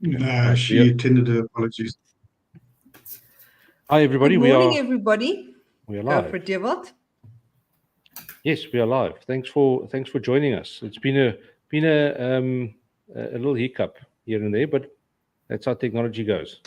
No, she attended her apologies. Hi, everybody. Good morning, everybody. We are Go live. for it, Dewald. Yes, we are live. Thanks for joining us. It's been a little hiccup here and there, but that's how technology goes.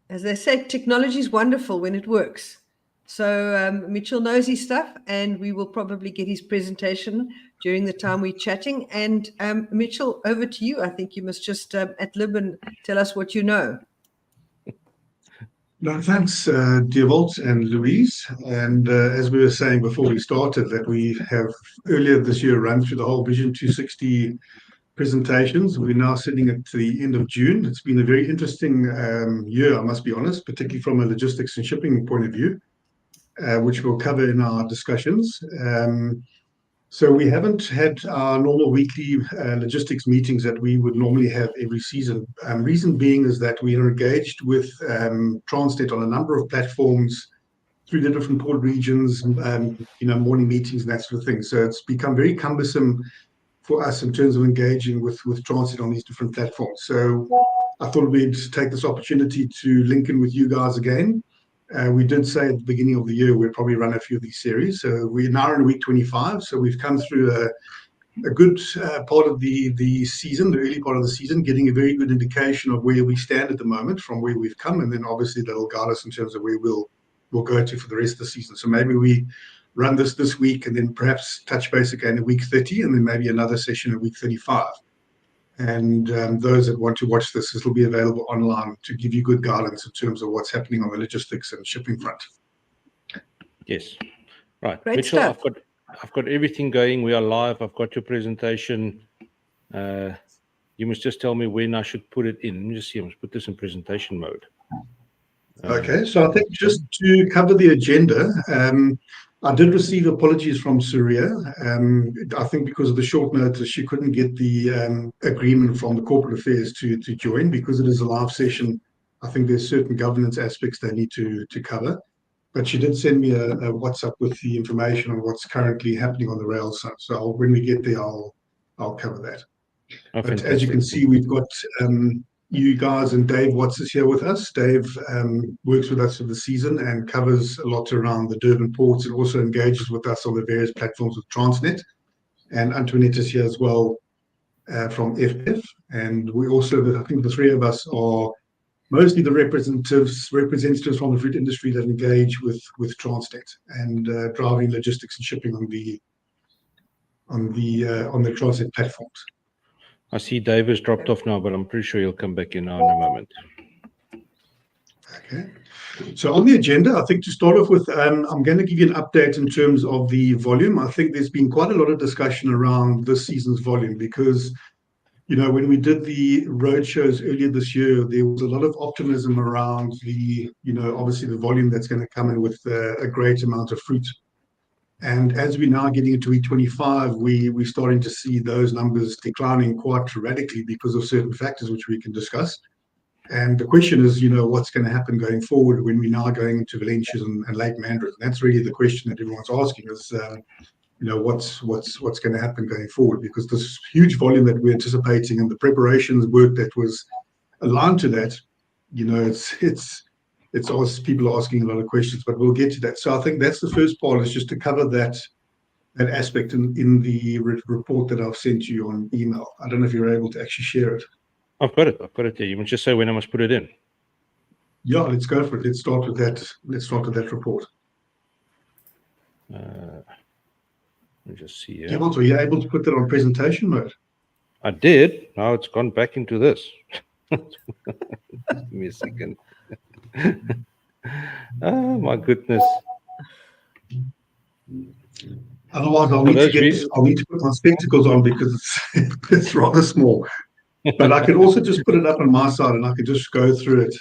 As they say, technology is wonderful when it works. So Mitchell knows his stuff, and we will probably get his presentation during the time we're chatting. And Mitchell, over to you. I think you must just ad lib and tell us what you know. No, thanks, Dewald and Louise. And as we were saying before we started, that we have earlier this year run through the whole Vision 260 presentations. We're now sitting at the end of June. It's been a very interesting year, I must be honest, particularly from a logistics and shipping point of view, which we'll cover in our discussions. So we haven't had our normal weekly logistics meetings that we would normally have every season. Reason being is that we are engaged with Transnet on a number of platforms through the different port regions, morning meetings and that sort of thing. So it's become very cumbersome for us in terms of engaging with Transnet on these different platforms. So I thought we'd take this opportunity to link in with you guys again. We did say at the beginning of the year we'd probably run a few of these series. So we're now in week 25. So we've come through a good part of the season, the early part of the season, getting a very good indication of where we stand at the moment from where we've come. And then obviously that'll guide us in terms of where we'll go to for the rest of the season. So maybe we run this week and then perhaps touch base again in week 30 and then maybe another session in week 35. And those that want to watch this will be available online to give you good guidance in terms of what's happening on the logistics and shipping front. Yes, right. Great Mitchell, stuff. I've got everything going. We are live. I've got your presentation. You must just tell me when I should put it in. Let me just see. I must put this in presentation mode. Okay, so I think just to cover the agenda, I did receive apologies from Suria. I think because of the short notice, she couldn't get the agreement from the corporate affairs to join because it is a live session. I think there's certain governance aspects they need to cover. But she did send me a WhatsApp with the information on what's currently happening on the rail side. So when we get there, I'll cover that. But Fantastic. as you can see, we've got you guys and Dave Watts is here with us. Dave works with us for the season and covers a lot around the Durban ports and also engages with us on the various platforms with Transnet. And Antoinette is here as well from FF. And we also, I think the three of us are mostly the representatives from the fruit industry that engage with Transnet and driving logistics and shipping on the Transnet platforms. I see Dave has dropped off now, but I'm pretty sure he'll come back in now in a moment. Okay. So on the agenda, I think to start off with, I'm going to give you an update in terms of the volume. I think there's been quite a lot of discussion around this season's volume because, when we did the road shows earlier this year, there was a lot of optimism around the, obviously the volume that's going to come in with a great amount of fruit. And as we're now getting into week 25, we're starting to see those numbers declining quite radically because of certain factors which we can discuss. And the question is, what's going to happen going forward when we're now going into Valencias and Lake Mandras? And that's really the question that everyone's asking is, what's going to happen going forward? Because this huge volume that we're anticipating and the preparations work that was aligned to that, it's people are asking a lot of questions, but we'll get to that. So I think that's the first part, is just to cover that aspect in the report that I've sent you on email. I don't know if you're able to actually share it. I've got it there. You must just say when I must put it in. Yeah, let's go for it. Let's start with that report. Let me just see here. Dewald, were you able to put that on presentation mode? I did. Now it's gone back into this. Give me a second. Oh my goodness. Otherwise, I'll need to put my spectacles on because it's rather small. But I could also just put it up on my side and I could just go through it.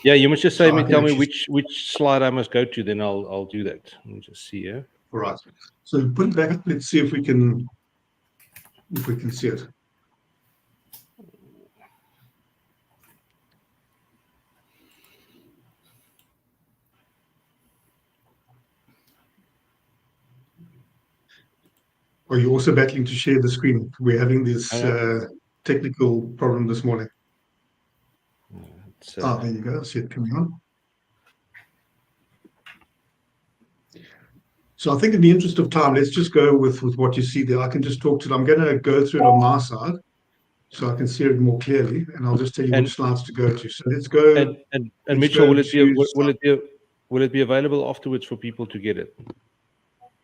Yeah, you must just tell me which slide I must go to, then I'll do that. Let me just see here. All right. So put it back up. Let's see if we can see it. Are you also battling to share the screen? We're having this technical problem this morning. There you go. I see it coming on. So I think in the interest of time, let's just go with what you see there. I can just talk to it. I'm going to go through it on my side so I can see it more clearly, and I'll just tell you which slides to go to. So let's go. And Mitchell, will it be available afterwards for people to get it?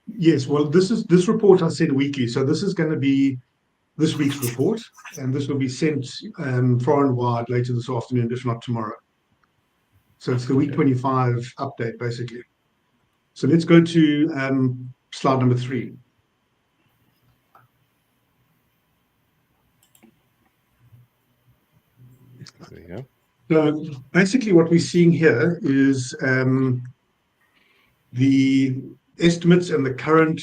Yes. Well, this report I send weekly, so this is going to be this week's report, and this will be sent far and wide later this afternoon, if not tomorrow. So it's the week 25 update, basically. So let's go to slide number 3. There you go. So basically what we're seeing here is the estimates and the current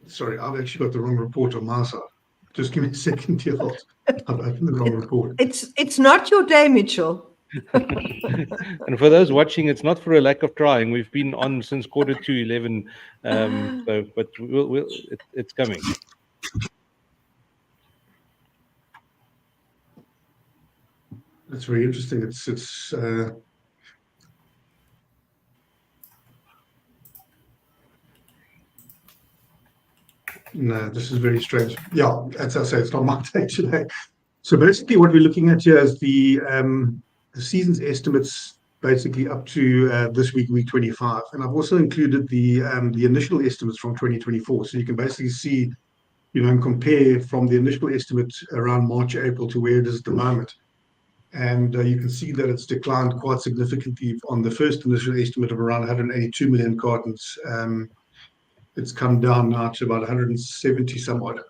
sorry, I've actually got the wrong report on my side. Just give me a second here. I've opened the wrong report. It's not your day, Mitchell. And for those watching, it's not for a lack of trying. We've been on since 11:45. But it's coming. That's very interesting. No, this is very strange. Yeah, as I say, it's not my day today. So basically what we're looking at here is the season's estimates basically up to this week 25. And I've also included the initial estimates from 2024. So you can basically see, and compare from the initial estimate around March, April to where it is at the moment. And you can see that it's declined quite significantly on the first initial estimate of around 182 million cartons. It's come down now to about 170 somewhat.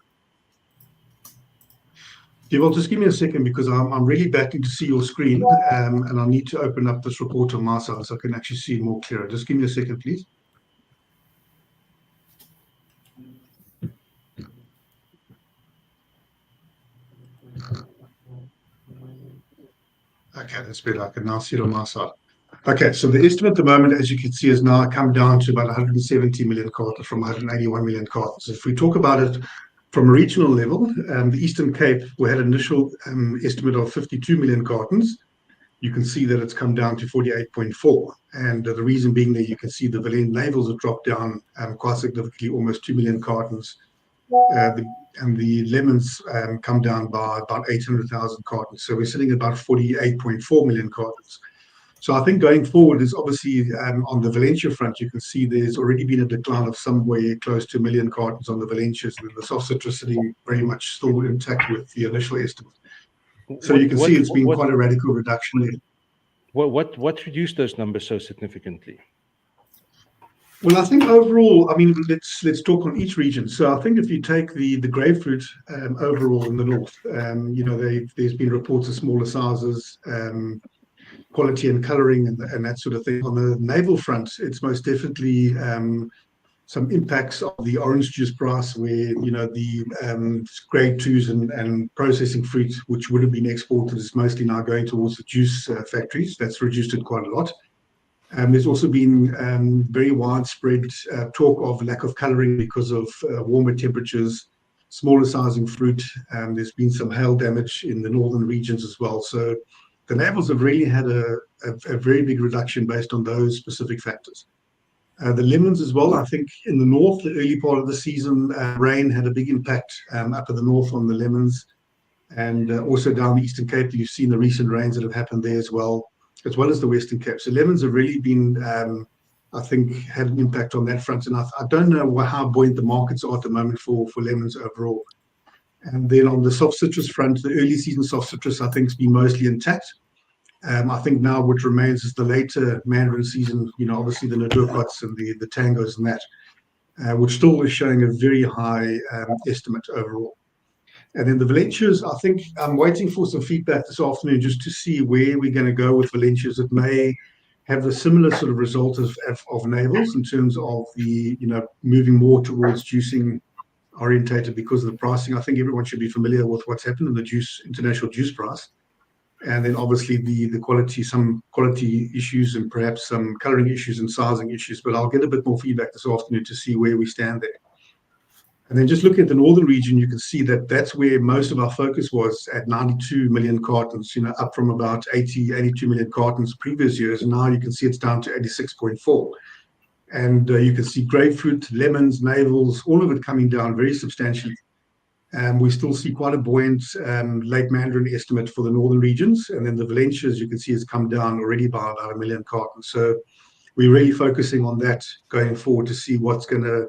Well, just give me a second because I'm really battling to see your screen, and I need to open up this report on my side so I can actually see it more clearer. Just give me a second, please. Okay, that's better. I can now see it on my side. Okay, so the estimate at the moment, as you can see, has now come down to about 170 million cartons from 181 million cartons. If we talk about it from a regional level, the Eastern Cape, we had an initial estimate of 52 million cartons. You can see that it's come down to 48.4. And the reason being that you can see the Valent navels have dropped down quite significantly, almost 2 million cartons. And the lemons come down by about 800,000 cartons. So we're sitting at about 48.4 million cartons. So I think going forward is obviously on the Valencia front, you can see there's already been a decline of somewhere close to 1 million cartons on the Valencias, and the soft citrus sitting very much still intact with the initial estimate. So you can see it's been quite a radical reduction there. What reduced those numbers so significantly? Well, I think overall, I mean, let's talk on each region. So I think if you take the grapefruit overall in the north, there's been reports of smaller sizes, quality and colouring and that sort of thing. On the navel front, it's most definitely some impacts of the orange juice price where, the grade 2s and processing fruit, which would have been exported, is mostly now going towards the juice factories. That's reduced it quite a lot. There's also been very widespread talk of lack of colouring because of warmer temperatures, smaller sizing fruit. There's been some hail damage in the northern regions as well. So the navels have really had a very big reduction based on those specific factors. The lemons as well, I think in the north, the early part of the season, rain had a big impact up in the north on the lemons. And also down the Eastern Cape, you've seen the recent rains that have happened there as well as the Western Cape. So lemons have really been, I think, had an impact on that front. And I don't know how buoyant the markets are at the moment for lemons overall. And then on the soft citrus front, the early season soft citrus, I think, has been mostly intact. I think now what remains is the later mandarin season, obviously the Nadurkots and the tangos and that, which still is showing a very high estimate overall. And then the Valencias, I think I'm waiting for some feedback this afternoon just to see where we're going to go with Valencias. It may have a similar sort of result of navels in terms of the, moving more towards juicing orientated because of the pricing. I think everyone should be familiar with what's happened in the international juice price. And then obviously the quality, some quality issues and perhaps some colouring issues and sizing issues. But I'll get a bit more feedback this afternoon to see where we stand there. And then just looking at the northern region, you can see that that's where most of our focus was at 92 million cartons, up from about 82 million cartons previous years. And now you can see it's down to 86.4. And you can see grapefruit, lemons, navels, all of it coming down very substantially. We still see quite a buoyant late Mandarin estimate for the northern regions. And then the Valencia, as you can see, has come down already by about 1 million cartons. So we're really focusing on that going forward to see what's going to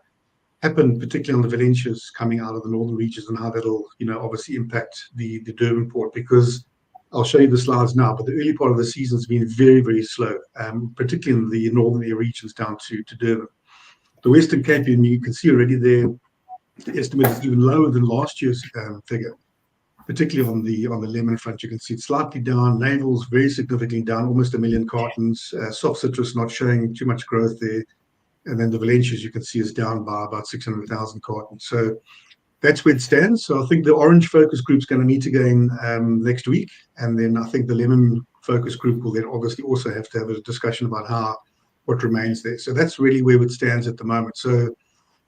happen, particularly on the Valencias coming out of the northern regions, and how that'll, obviously impact the Durban port, because I'll show you the slides now, but the early part of the season has been very, very slow, particularly in the northern regions down to Durban. The Western Cape, and you can see already there, the estimate is even lower than last year's figure, particularly on the lemon front. You can see it's slightly down, navels very significantly down, almost 1 million cartons, soft citrus not showing too much growth there. And then the Valencias, you can see, is down by about 600,000 cartons. So that's where it stands. So I think the orange focus group is going to meet again next week. And then I think the lemon focus group will then obviously also have to have a discussion about what remains there. So that's really where it stands at the moment. So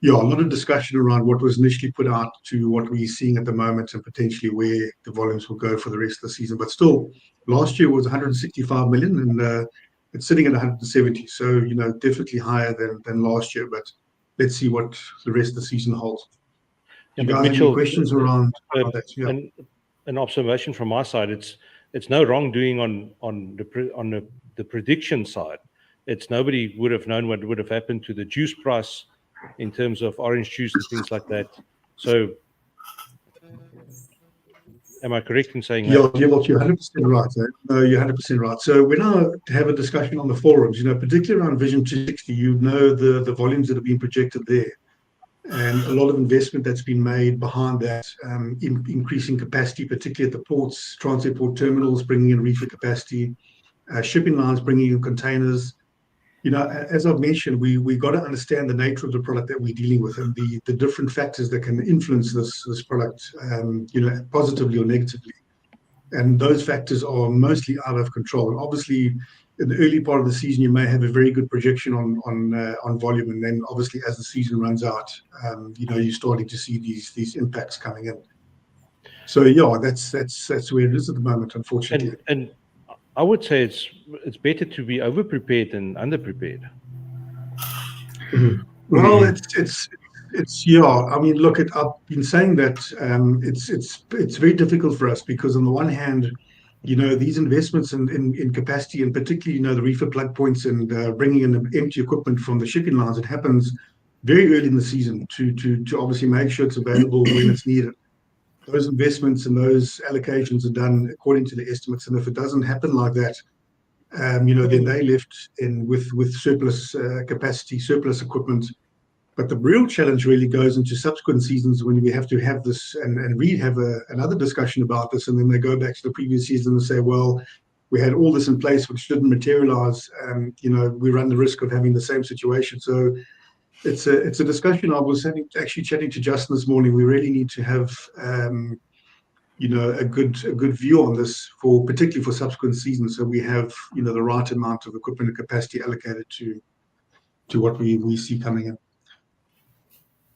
yeah, a lot of discussion around what was initially put out to what we're seeing at the moment, and potentially where the volumes will go for the rest of the season. But still, last year was 165 million, and it's sitting at 170. So, definitely higher than last year. But let's see what the rest of the season holds. Yeah, you guys Mitchell, have any questions around that? Yeah. An observation from my side: it's no wrongdoing on the prediction side. It's nobody would have known what would have happened to the juice price in terms of orange juice and things like that. So, am I correct in saying that? Yeah, you're 100% right. No, you're 100% right. So when I have a discussion on the forums, particularly around Vision 260, the volumes that have been projected there, and a lot of investment that's been made behind that, increasing capacity, particularly at the ports, transit port terminals, bringing in reefer capacity, shipping lines, bringing in containers. As I've mentioned, we got to understand the nature of the product that we're dealing with, and the different factors that can influence this product, positively or negatively. And those factors are mostly out of control. And obviously, in the early part of the season, you may have a very good projection on volume, and then obviously as the season runs out, you're starting to see these impacts coming in. So yeah, that's where it is at the moment, unfortunately. And I would say it's better to be over-prepared than under-prepared. Well, it's yeah. I mean, look, I've been saying that it's very difficult for us, because on the one hand, these investments in capacity, and particularly the reefer plug points and bringing in empty equipment from the shipping lines, it happens very early in the season to obviously make sure it's available when it's needed. Those investments and those allocations are done according to the estimates, and if it doesn't happen like that, then they left in with surplus capacity, surplus equipment. But the real challenge really goes into subsequent seasons, when we have to have this and we have another discussion about this, and then they go back to the previous season and say, well, we had all this in place which didn't materialize. We run the risk of having the same situation. So it's a discussion. I was actually chatting to Justin this morning. We really need to have a good view on this, particularly for subsequent seasons, so we have the right amount of equipment and capacity allocated to what we see coming in.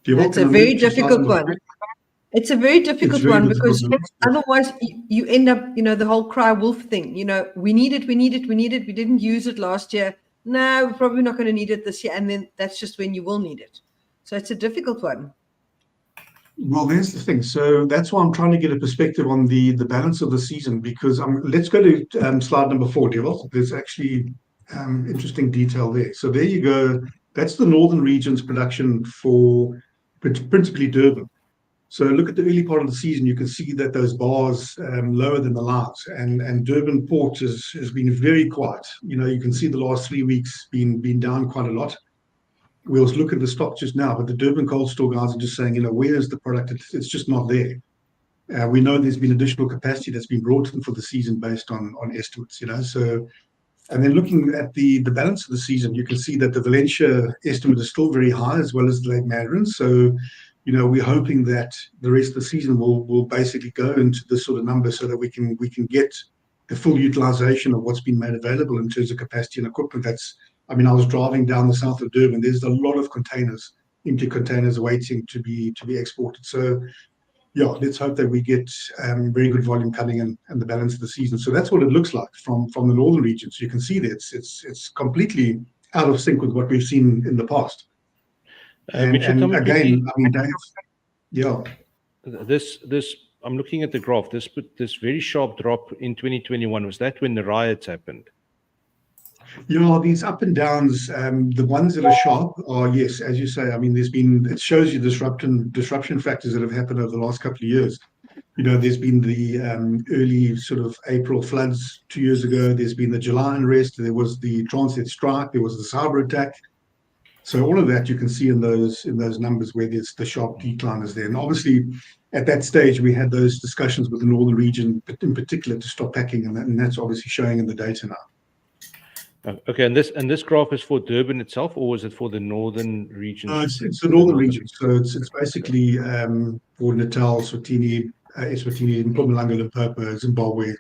It's a very difficult one. It's a very difficult one, because otherwise you end up, the whole cry wolf thing. We need it. We didn't use it last year. No, we're probably not going to need it this year. And then that's just when you will need it. So it's a difficult one. Well, there's the thing. So that's why I'm trying to get a perspective on the balance of the season, because let's go to slide number 4, Devil. There's actually interesting detail there. So there you go. That's the northern region's production for principally Durban. So look at the early part of the season. You can see that those bars lower than the lines, and Durban port has been very quiet. You can see the last 3 weeks been down quite a lot. We'll look at the stock just now, but the Durban cold store guys are just saying, where is the product? It's just not there. We know there's been additional capacity that's been brought in for the season based on estimates. So, and then looking at the balance of the season, you can see that the Valencia estimate is still very high, as well as the late Mandarin. So, we're hoping that the rest of the season will basically go into this sort of number, so that we can get the full utilization of what's been made available in terms of capacity and equipment. I was driving down the south of Durban. There's a lot of containers empty containers waiting to be exported. So yeah, let's hope that we get very good volume coming in the balance of the season. So that's what it looks like from the northern regions. You can see that it's completely out of sync with what we've seen in the past. Mitchell, And tell me quickly, again, I mean, Dave, yeah. this I'm looking at the graph. This very sharp drop in 2021, was that when the riots happened? You know, these up and downs, the ones that are sharp are, yes, as you say, I mean, it shows you disruption factors that have happened over the last couple of years. You know, there's been the early sort of April floods 2 years ago. There's been the July unrest. There was the Transnet strike. There was the cyber attack. So all of that you can see in those numbers where there's the sharp decline is there. And obviously, at that stage, we had those discussions with the northern region, in particular, to stop packing, and that's obviously showing in the data now. Okay, and this graph is for Durban itself, or is it for the northern region? It's the northern region, so it's basically for Natal, Eswatini, Mpumalanga, Limpopo, Zimbabwe.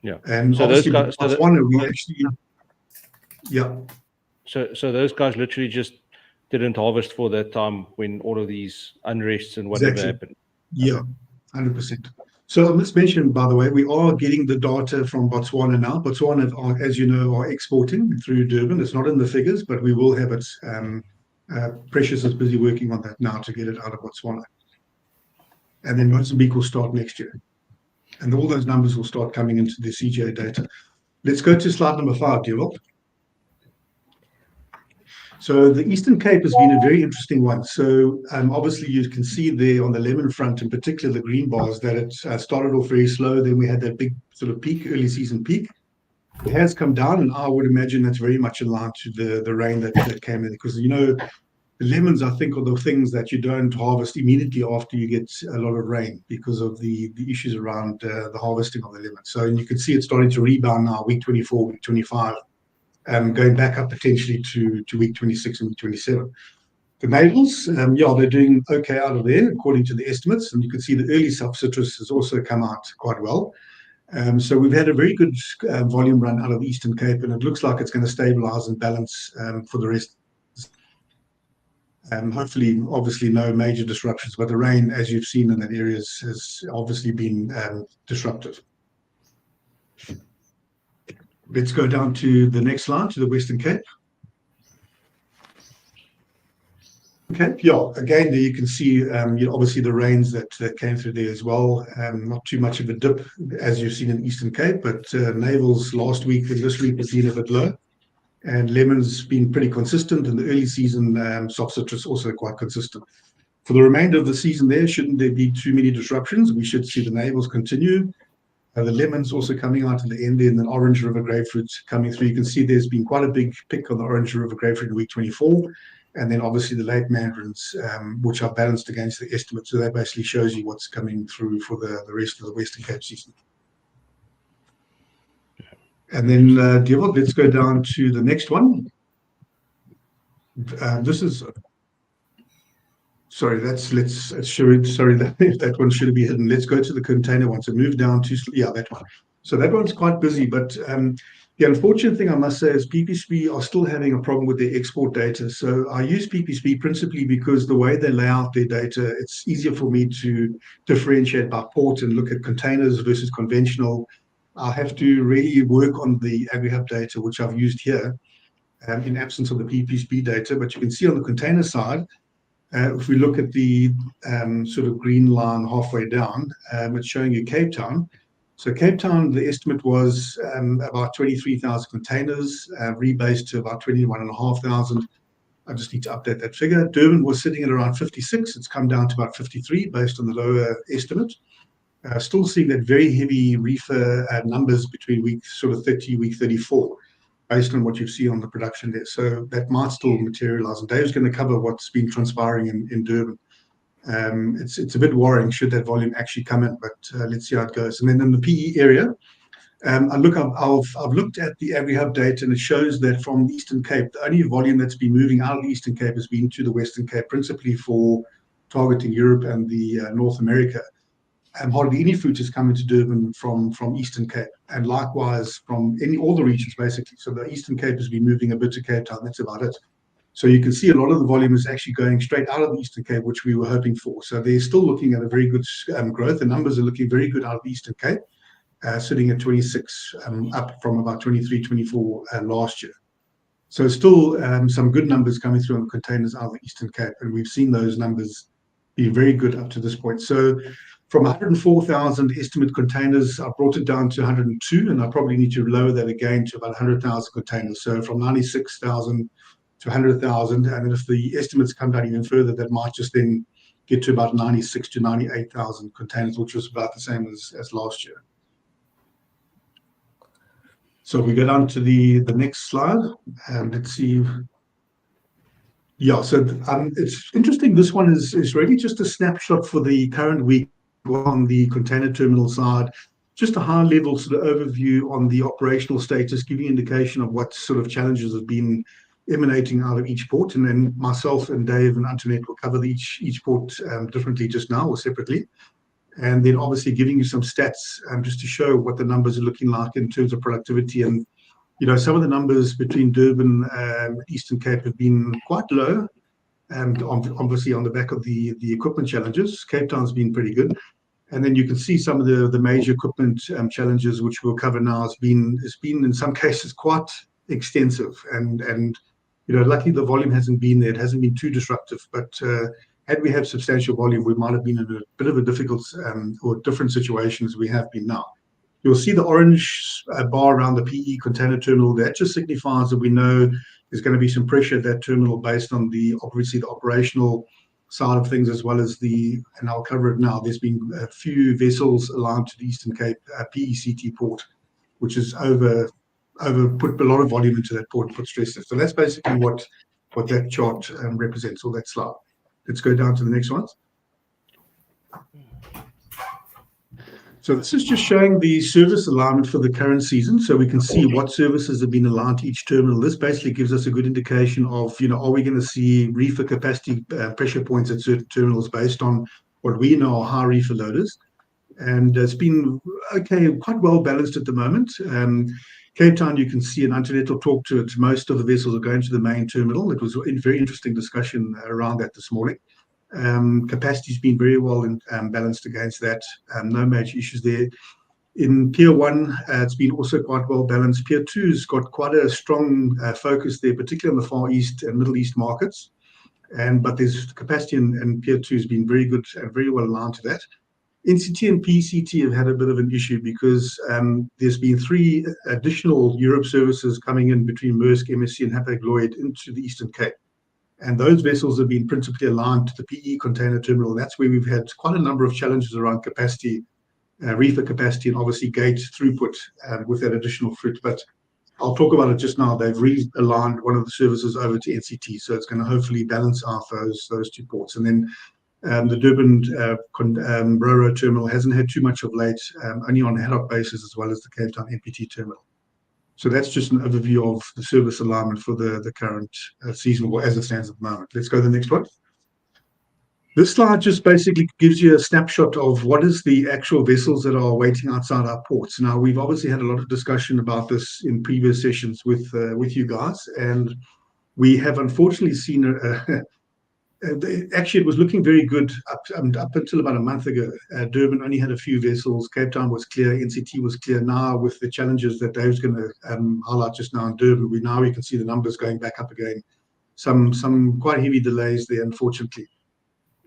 Yeah, and so obviously those guys, Botswana, we actually, yeah. So those guys literally just didn't harvest for that time when all of these unrests and whatever happened. Yeah, 100%. So I must mention, by the way, we are getting the data from Botswana now. Botswana, as you know, are exporting through Durban. It's not in the figures, but we will have it. Precious is busy working on that now to get it out of Botswana. And then Mozambique will start next year. And all those numbers will start coming into the CGA data. Let's go to slide number 5, Dewald. So the Eastern Cape has been a very interesting one. So obviously you can see there on the lemon front, in particular the green bars, that it started off very slow. Then we had that big sort of peak, early season peak. It has come down, and I would imagine that's very much in line to the rain that came in. Because, you know, the lemons, I think, are the things that you don't harvest immediately after you get a lot of rain because of the issues around the harvesting of the lemons. So you can see it's starting to rebound now, week 24, week 25. Going back up potentially to week 26 and week 27. The navels, yeah, they're doing okay out of there according to the estimates, and you can see the early citrus has also come out quite well. So we've had a very good volume run out of the Eastern Cape, and it looks like it's going to stabilize and balance for the rest. Hopefully, obviously, no major disruptions, but the rain, as you've seen in that area, has obviously been disruptive. Let's go down to the next slide, to the Western Cape. Okay, yeah, again, there you can see obviously the rains that came through there as well. Not too much of a dip as you've seen in the Eastern Cape, but navels last week and this week has been a bit low. And lemons been pretty consistent, and the early season soft citrus also quite consistent. For the remainder of the season there, shouldn't there be too many disruptions, we should see the navels continue. The lemons also coming out at the end there, and then Orange River grapefruit coming through. You can see there's been quite a big pick on the Orange River grapefruit in week 24. And then obviously the late mandarins, which are balanced against the estimate. So that basically shows you what's coming through for the rest of the Western Cape season. And then, Dewald, let's go down to the next one. This is... Sorry, that one should be hidden. Let's go to the container one. So move down to, yeah, that one. So that one's quite busy, but the unfortunate thing I must say is PPSP are still having a problem with their export data. So I use PPSP principally because the way they lay out their data, it's easier for me to differentiate by port and look at containers versus conventional. I have to really work on the AgriHub data, which I've used here in absence of the PPSP data. But you can see on the container side, if we look at the sort of green line halfway down, it's showing you Cape Town. So Cape Town, the estimate was about 23,000 containers, rebased to about 21,500. I just need to update that figure. Durban was sitting at around 56. It's come down to about 53 based on the lower estimate. Still seeing that very heavy reefer numbers between week sort of 30, week 34. Based on what you see on the production there. So that might still materialize. And Dave's going to cover what's been transpiring in Durban. It's a bit worrying should that volume actually come in, but let's see how it goes. And then in the PE area, I've looked at the AgriHub data, and it shows that from the Eastern Cape, the only volume that's been moving out of the Eastern Cape has been to the Western Cape, principally for targeting Europe and the North America. Hardly any fruit is coming to Durban from Eastern Cape, and likewise from all the regions basically. So the Eastern Cape has been moving a bit to Cape Town. That's about it. So you can see a lot of the volume is actually going straight out of the Eastern Cape, which we were hoping for. So they're still looking at a very good growth. The numbers are looking very good out of the Eastern Cape, sitting at 26, up from about 23, 24 last year. So still some good numbers coming through on containers out of the Eastern Cape, and we've seen those numbers be very good up to this point. So from 104,000 estimate containers, I brought it down to 102, and I probably need to lower that again to about 100,000 containers. So from 96,000 to 100,000, and if the estimates come down even further, that might just then get to about 96 to 98,000 containers, which was about the same as last year. So we go down to the next slide, and let's see. Yeah, so it's interesting. This one is really just a snapshot for the current week on the container terminal side. Just a high-level sort of overview on the operational status, giving indication of what sort of challenges have been emanating out of each port. And then myself and Dave and Antoinette will cover each port differently just now or separately. And then obviously giving you some stats just to show what the numbers are looking like in terms of productivity. And, you know, some of the numbers between Durban and Eastern Cape have been quite low, and obviously on the back of the equipment challenges. Cape Town's been pretty good. And then you can see some of the major equipment challenges, which we'll cover now, has been in some cases quite extensive. And you know, luckily the volume hasn't been there. It hasn't been too disruptive. But had we had substantial volume, we might have been in a bit of a difficult or different situation as we have been now. You'll see the orange bar around the PE container terminal. That just signifies that we know there's going to be some pressure at that terminal based on obviously the operational side of things, as well as and I'll cover it now, there's been a few vessels aligned to the Eastern Cape PECT port, which has put a lot of volume into that port and put stress there. So that's basically what that chart represents, or that slide. Let's go down to the next one. So this is just showing the service alignment for the current season, so we can see what services have been aligned to each terminal. This basically gives us a good indication of, you know, are we going to see reefer capacity pressure points at certain terminals based on what we know are high reefer loaders. And it's been quite well balanced at the moment. Cape Town, you can see, and Antoinette will talk to it, most of the vessels are going to the main terminal. It was a very interesting discussion around that this morning. Capacity's been very well balanced against that. No major issues there. In Pier 1, it's been also quite well balanced. Pier 2's got quite a strong focus there, particularly on the Far East and Middle East markets. But there's capacity in Pier 2 has been very good and very well aligned to that. NCT and PCT have had a bit of an issue because there's been 3 additional Europe services coming in between Maersk, MSC and Hapag-Lloyd into the Eastern Cape. And those vessels have been principally aligned to the PE container terminal. And that's where we've had quite a number of challenges around capacity, reefer capacity, and obviously gate throughput with that additional fruit. But I'll talk about it just now. They've realigned one of the services over to NCT, so it's going to hopefully balance out those 2 ports. And then the Durban Ro-Ro terminal hasn't had too much of late, only on ad hoc basis, as well as the Cape Town MPT terminal. So that's just an overview of the service alignment for the current season, or as it stands at the moment. Let's go to the next one. This slide just basically gives you a snapshot of what is the actual vessels that are waiting outside our ports. Now, we've obviously had a lot of discussion about this in previous sessions with you guys, and we have unfortunately seen actually, it was looking very good up until about a month ago. Durban only had a few vessels. Cape Town was clear. NCT was clear. Now, with the challenges that Dave's going to highlight just now in Durban, we can see the numbers going back up again. Some quite heavy delays there, unfortunately.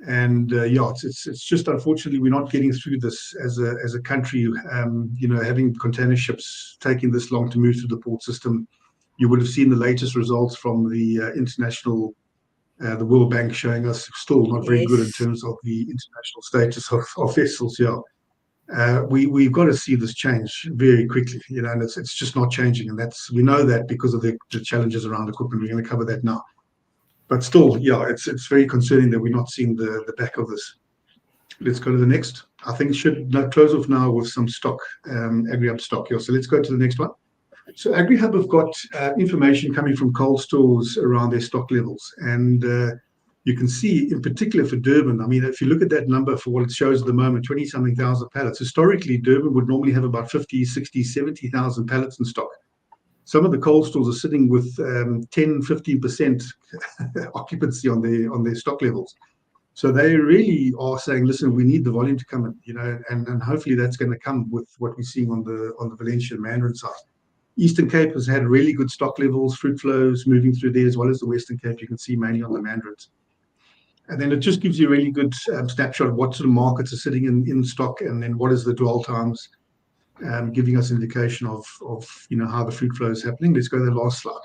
And it's just unfortunately we're not getting through this as a country. You know, having container ships taking this long to move through the port system. You would have seen the latest results from the international. The World Bank showing us still not very good in terms of the international status of vessels. Yeah, we've got to see this change very quickly. You know, and it's just not changing, and we know that because of the challenges around equipment. We're going to cover that now, but still, yeah, it's very concerning that we're not seeing the back of this. Let's go to the next. I think should close off now with some stock, AgriHub stock. Yeah, so let's go to the next one. So AgriHub have got information coming from cold stores around their stock levels. And you can see, in particular for Durban, I mean, if you look at that number for what it shows at the moment, 20-something thousand pallets. Historically, Durban would normally have about 50, 60, 70,000 pallets in stock. some of the cold stores are sitting with 10-15% occupancy on their stock levels. So they really are saying, listen, we need the volume to come in, and hopefully that's going to come with what we're seeing on the Valencia and Mandarin side. Eastern Cape has had really good stock levels, fruit flows moving through there, as well as the Western Cape. You can see mainly on the Mandarins. And then it just gives you a really good snapshot of what sort of markets are sitting in stock, and then what is the dwell times, giving us an indication of how the fruit flow is happening. Let's go to the last slide.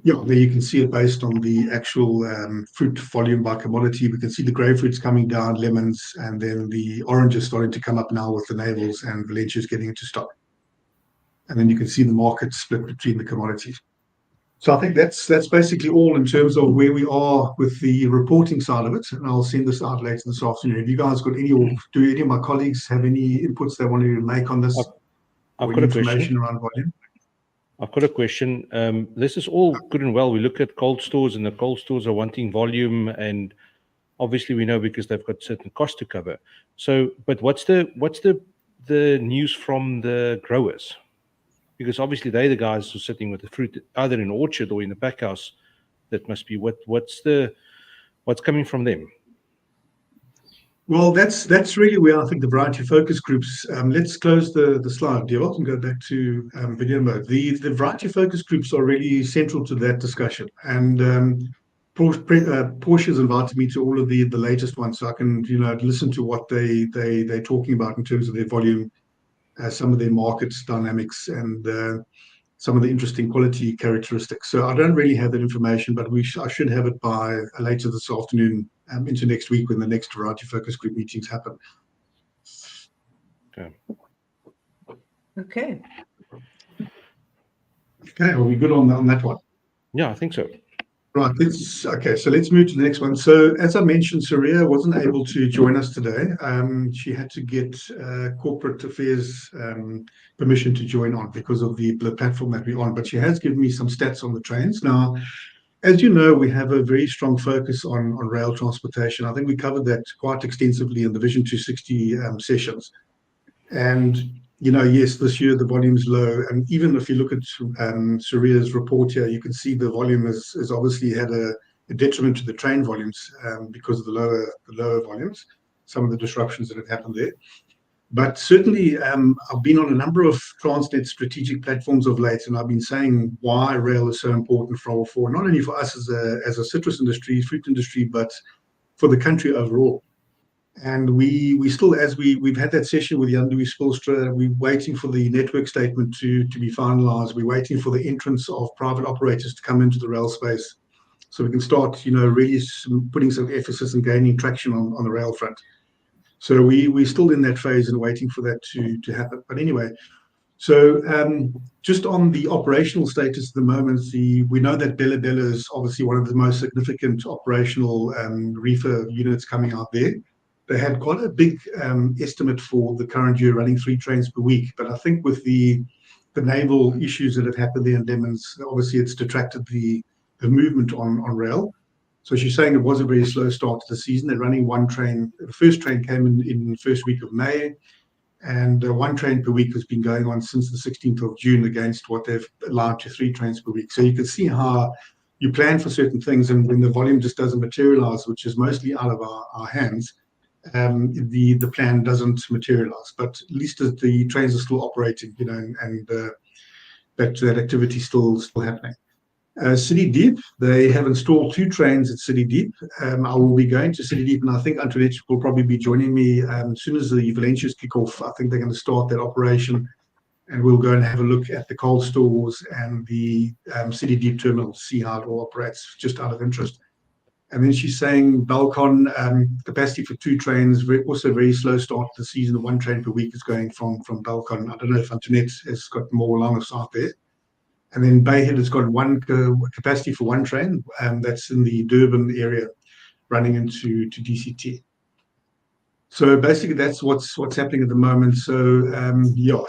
Yeah, there you can see it based on the actual fruit volume by commodity. We can see the grapefruits coming down, lemons, and then the oranges starting to come up now with the navels, and Valencia's getting into stock. And then you can see the market split between the commodities. So I think that's basically all in terms of where we are with the reporting side of it. And I'll send this out later this afternoon. Have you guys got any, or do any of my colleagues have any inputs they want to make on this? I've got a question around volume? I've got a question. This is all good and well. We look at cold stores, and the cold stores are wanting volume, and obviously we know because they've got certain costs to cover. So, but what's the news from the growers? Because obviously they're the guys who are sitting with the fruit either in orchard or in the pack house. That must be what's coming from them. Well, that's really where I think the variety focus groups. Let's close the slide, Dewald, and go back to video mode. The variety focus groups are really central to that discussion, and Portia's invited me to all of the latest ones, so I can listen to what they're talking about in terms of their volume, some of their market dynamics, and some of the interesting quality characteristics. So I don't really have that information, but I should have it by later this afternoon into next week when the next variety focus group meetings happen. Okay. Are we good on that one? Yeah, I think so. Right. So let's move to the next one. So as I mentioned, Suria wasn't able to join us today. She had to get corporate affairs permission to join on because of the platform that we're on. But she has given me some stats on the trains. Now, as you know, we have a very strong focus on rail transportation. I think we covered that quite extensively in the Vision 260 sessions. And yes, this year the volume's low, and even if you look at Suria's report here, you can see the volume has obviously had a detriment to the train volumes because of the lower volumes, some of the disruptions that have happened there. But certainly, I've been on a number of Transnet strategic platforms of late, and I've been saying why rail is so important for not only for us as a citrus industry, fruit industry, but for the country overall. And we still, as we've had that session with Jan-Louis Spilstra, we're waiting for the network statement to be finalised. We're waiting for the entrance of private operators to come into the rail space, so we can start, really putting some emphasis and gaining traction on the rail front. So we're still in that phase and waiting for that to happen. But anyway, so just on the operational status at the moment, we know that Bella Bella is obviously one of the most significant operational reefer units coming out there. They had quite a big estimate for the current year, running 3 trains per week. But I think with the naval issues that have happened there in Lemons, obviously it's detracted the movement on rail. So she's saying it was a very slow start to the season. They're running 1 train. The first train came in the first week of May, and 1 train per week has been going on since the 16th of June against what they've allowed to 3 trains per week. So you can see how you plan for certain things, and when the volume just doesn't materialize, which is mostly out of our hands, the plan doesn't materialize. But at least the trains are still operating, and that activity still happening. City Deep, they have installed 2 trains at City Deep. I will be going to City Deep, and I think Antoinette will probably be joining me as soon as the Valencia's kick off. I think they're going to start that operation, and we'll go and have a look at the cold stores and the City Deep terminal, see how it all operates, just out of interest. And then she's saying Balcon, capacity for 2 trains, also very slow start to the season. 1 train per week is going from Balcon. I don't know if Antoinette has got more along the side there. And then Bayhead has got 1 capacity for 1 train, that's in the Durban area, running into DCT. So basically, that's what's happening at the moment. So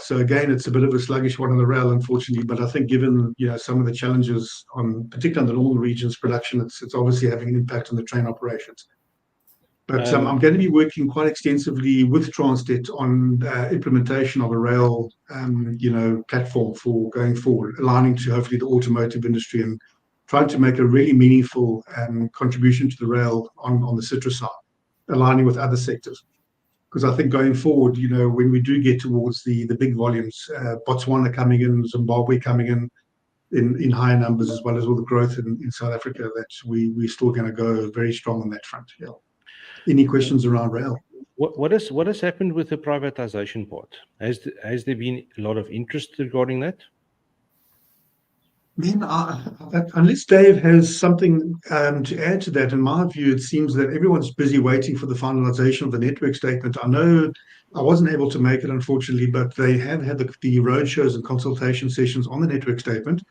so again, it's a bit of a sluggish one on the rail, unfortunately. But I think given some of the challenges particularly on the northern regions production, it's obviously having an impact on the train operations. But I'm going to be working quite extensively with Transnet on implementation of a rail, platform for going forward, aligning to hopefully the automotive industry and trying to make a really meaningful contribution to the rail on the citrus side, aligning with other sectors. Because I think going forward, when we do get towards the big volumes, Botswana coming in, Zimbabwe coming in higher numbers, as well as all the growth in South Africa, that we're still going to go very strong on that front. Yeah. Any questions around rail? What has happened with the privatization part? Has there been a lot of interest regarding that? Unless Dave has something to add to that, in my view, it seems that everyone's busy waiting for the finalization of the network statement. I know I wasn't able to make it, unfortunately, but they have had the roadshows and consultation sessions on the network statement.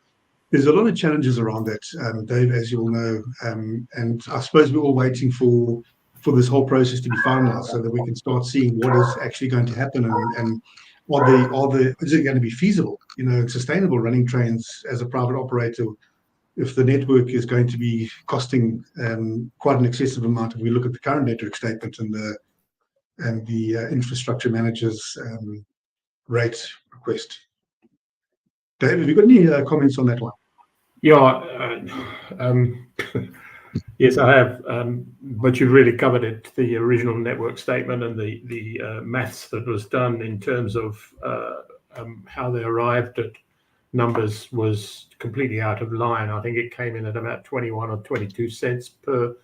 There's a lot of challenges around that, Dave, as you all know, and I suppose we're all waiting for this whole process to be finalized so that we can start seeing what is actually going to happen and is it going to be feasible, sustainable running trains as a private operator if the network is going to be costing quite an excessive amount if we look at the current network statement and the infrastructure manager's rate request. Dave, have you got any comments on that one? Yeah, yes, I have. But you've really covered it. The original network statement and the maths that was done in terms of how they arrived at numbers was completely out of line. I think it came in at about 21 or 22 cents per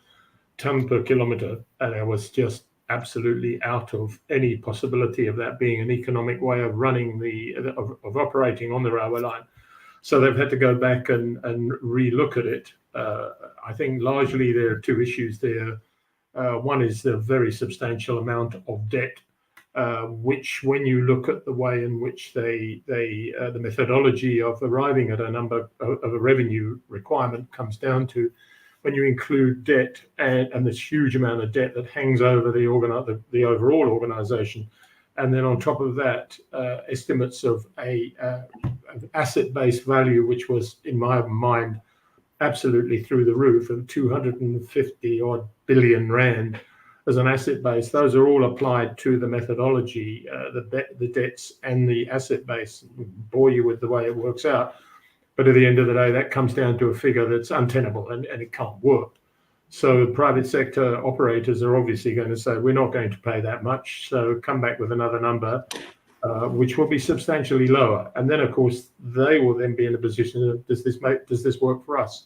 ton per kilometre, and it was just absolutely out of any possibility of that being an economic way of running of operating on the railway line. So they've had to go back and re-look at it. I think largely there are two issues there. One is the very substantial amount of debt, which when you look at the way in which the methodology of arriving at a number of a revenue requirement comes down to, when you include debt and this huge amount of debt that hangs over the overall organisation, and then on top of that, estimates of an asset-based value, which was, in my mind, absolutely through the roof, of 250 odd billion rand as an asset base. Those are all applied to the methodology, the debts and the asset base. Bore you with the way it works out. But at the end of the day, that comes down to a figure that's untenable and it can't work. So private sector operators are obviously going to say, we're not going to pay that much, so come back with another number, which will be substantially lower. And then, of course, they will then be in a position of, does this work for us?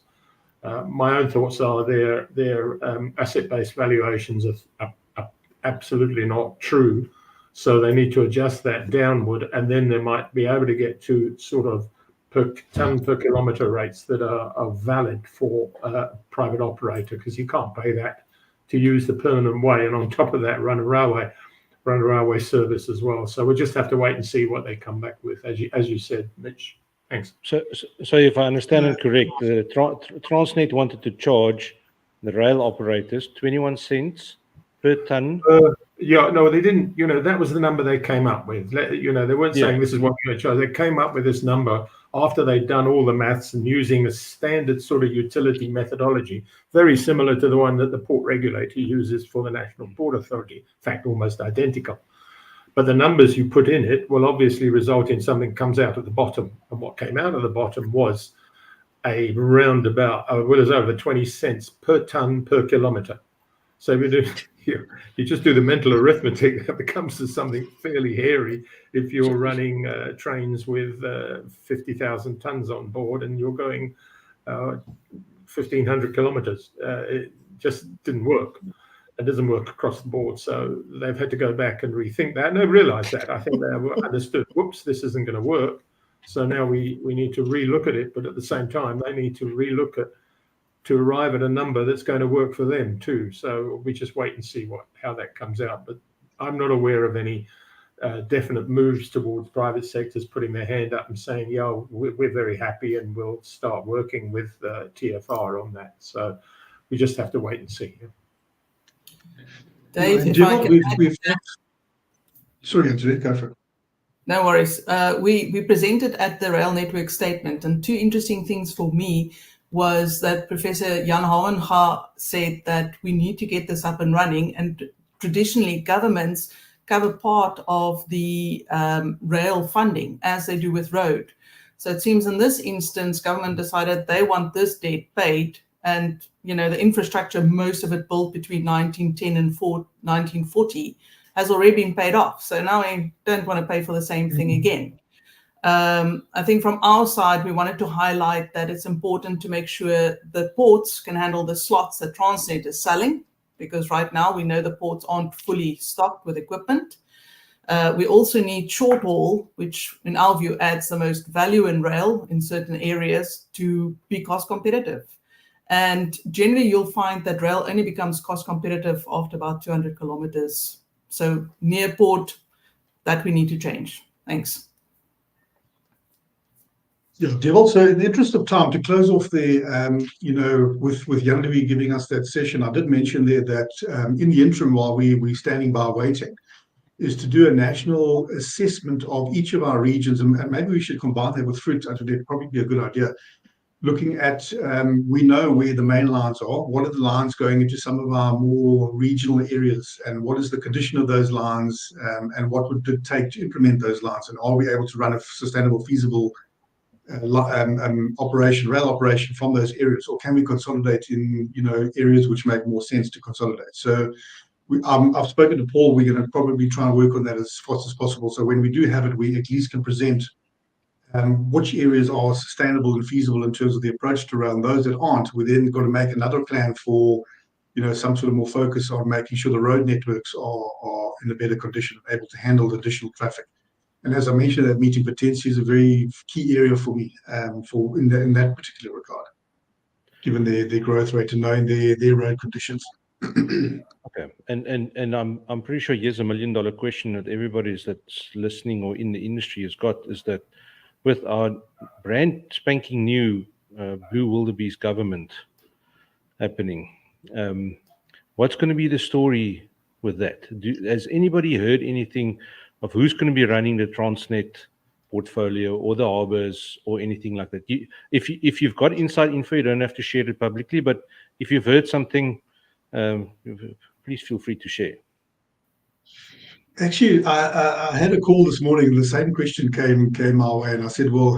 My own thoughts are their asset-based valuations are absolutely not true. So they need to adjust that downward, and then they might be able to get to sort of per ton per kilometre rates that are valid for a private operator, because you can't pay that to use the permanent way, and on top of that run a railway service as well. So we'll just have to wait and see what they come back with, as you said, Mitch. Thanks. So if I understand it correct, Transnet wanted to charge the rail operators 21 cents per ton. Yeah, no, they didn't. That was the number they came up with. They weren't saying this is what we're going to charge. They came up with this number after they'd done all the maths and using a standard sort of utility methodology, very similar to the one that the port regulator uses for the National Port Authority. In fact, almost identical. But the numbers you put in it will obviously result in something that comes out at the bottom. And what came out of the bottom was a roundabout, over 20 cents per ton per kilometre. So you just do the mental arithmetic, that becomes something fairly hairy if you're running trains with 50,000 tons on board and you're going 1,500 kilometres. It just didn't work. It doesn't work across the board. So they've had to go back and rethink that. And they realised that. I think they understood, whoops, this isn't going to work. So now we need to relook at it. But at the same time, they need to relook at to arrive at a number that's going to work for them too. So we just wait and see how that comes out. But I'm not aware of any definite moves towards private sectors putting their hand up and saying, yeah, we're very happy and we'll start working with TFR on that. So we just have to wait and see. Dave, if I can sorry, Antoinette, go for it. No worries. We presented at the rail network statement, and two interesting things for me was that Professor Jan Hohenga said that we need to get this up and running, and traditionally governments cover part of the rail funding as they do with road. So it seems in this instance, government decided they want this debt paid, and the infrastructure, most of it built between 1910 and 1940, has already been paid off. So now we don't want to pay for the same thing again. I think from our side, we wanted to highlight that it's important to make sure the ports can handle the slots that Transnet is selling, because right now we know the ports aren't fully stocked with equipment. We also need short haul, which in our view adds the most value in rail in certain areas, to be cost competitive. And generally you'll find that rail only becomes cost competitive after about 200 kilometers. So near port, that we need to change. Thanks. Yeah, Devil. So in the interest of time, to close off there, with Jan Louis giving us that session, I did mention there that in the interim, while we're standing by waiting, is to do a national assessment of each of our regions, and maybe we should combine that with fruit. I think that'd probably be a good idea. Looking at, we know where the main lines are. What are the lines going into some of our more regional areas, and what is the condition of those lines, and what would it take to implement those lines, and are we able to run a sustainable, feasible rail operation from those areas, or can we consolidate in areas which make more sense to consolidate? So I've spoken to Paul. We're going to probably try and work on that as fast as possible. So when we do have it, we at least can present which areas are sustainable and feasible in terms of the approach to rail. And those that aren't, we then got to make another plan for some sort of more focus on making sure the road networks are in a better condition, able to handle the additional traffic. And as I mentioned, that meeting potentially is a very key area for me in that particular regard, given their growth rate and knowing their road conditions. Okay, and I'm pretty sure here's $1 million question that everybody that's listening or in the industry has got, is that with our brand spanking new Blue Wildebeest government happening, what's going to be the story with that? Has anybody heard anything of who's going to be running the Transnet portfolio or the harbors or anything like that? If you've got inside info, you don't have to share it publicly, but if you've heard something, please feel free to share. Actually, I had a call this morning, and the same question came our way, and I said, well,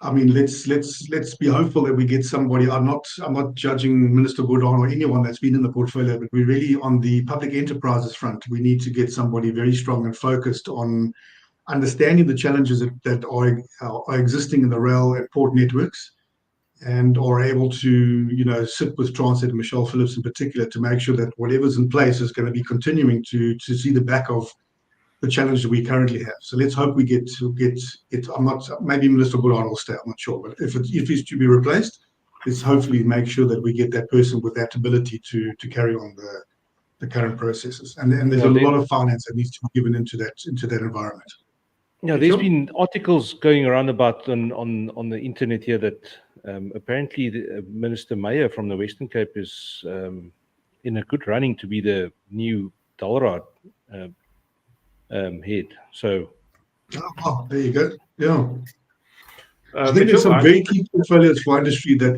I mean, let's be hopeful that we get somebody. I'm not judging Minister Gordon or anyone that's been in the portfolio, but we really, on the public enterprises front, we need to get somebody very strong and focused on understanding the challenges that are existing in the rail and port networks, and are able to sit with Transnet and Michelle Phillips in particular to make sure that whatever's in place is going to be continuing to see the back of the challenge that we currently have. So let's hope we get it. Maybe Minister Gordon will stay, I'm not sure, but if he's to be replaced, let's hopefully make sure that we get that person with that ability to carry on the current processes. And there's a lot of finance that needs to be given into that environment. Yeah, there's been articles going around about on the internet here that apparently the Minister Meyer from the Western Cape is in a good running to be the new Dalrad head. So, there you go. Yeah, I think there's some very key portfolios for industry that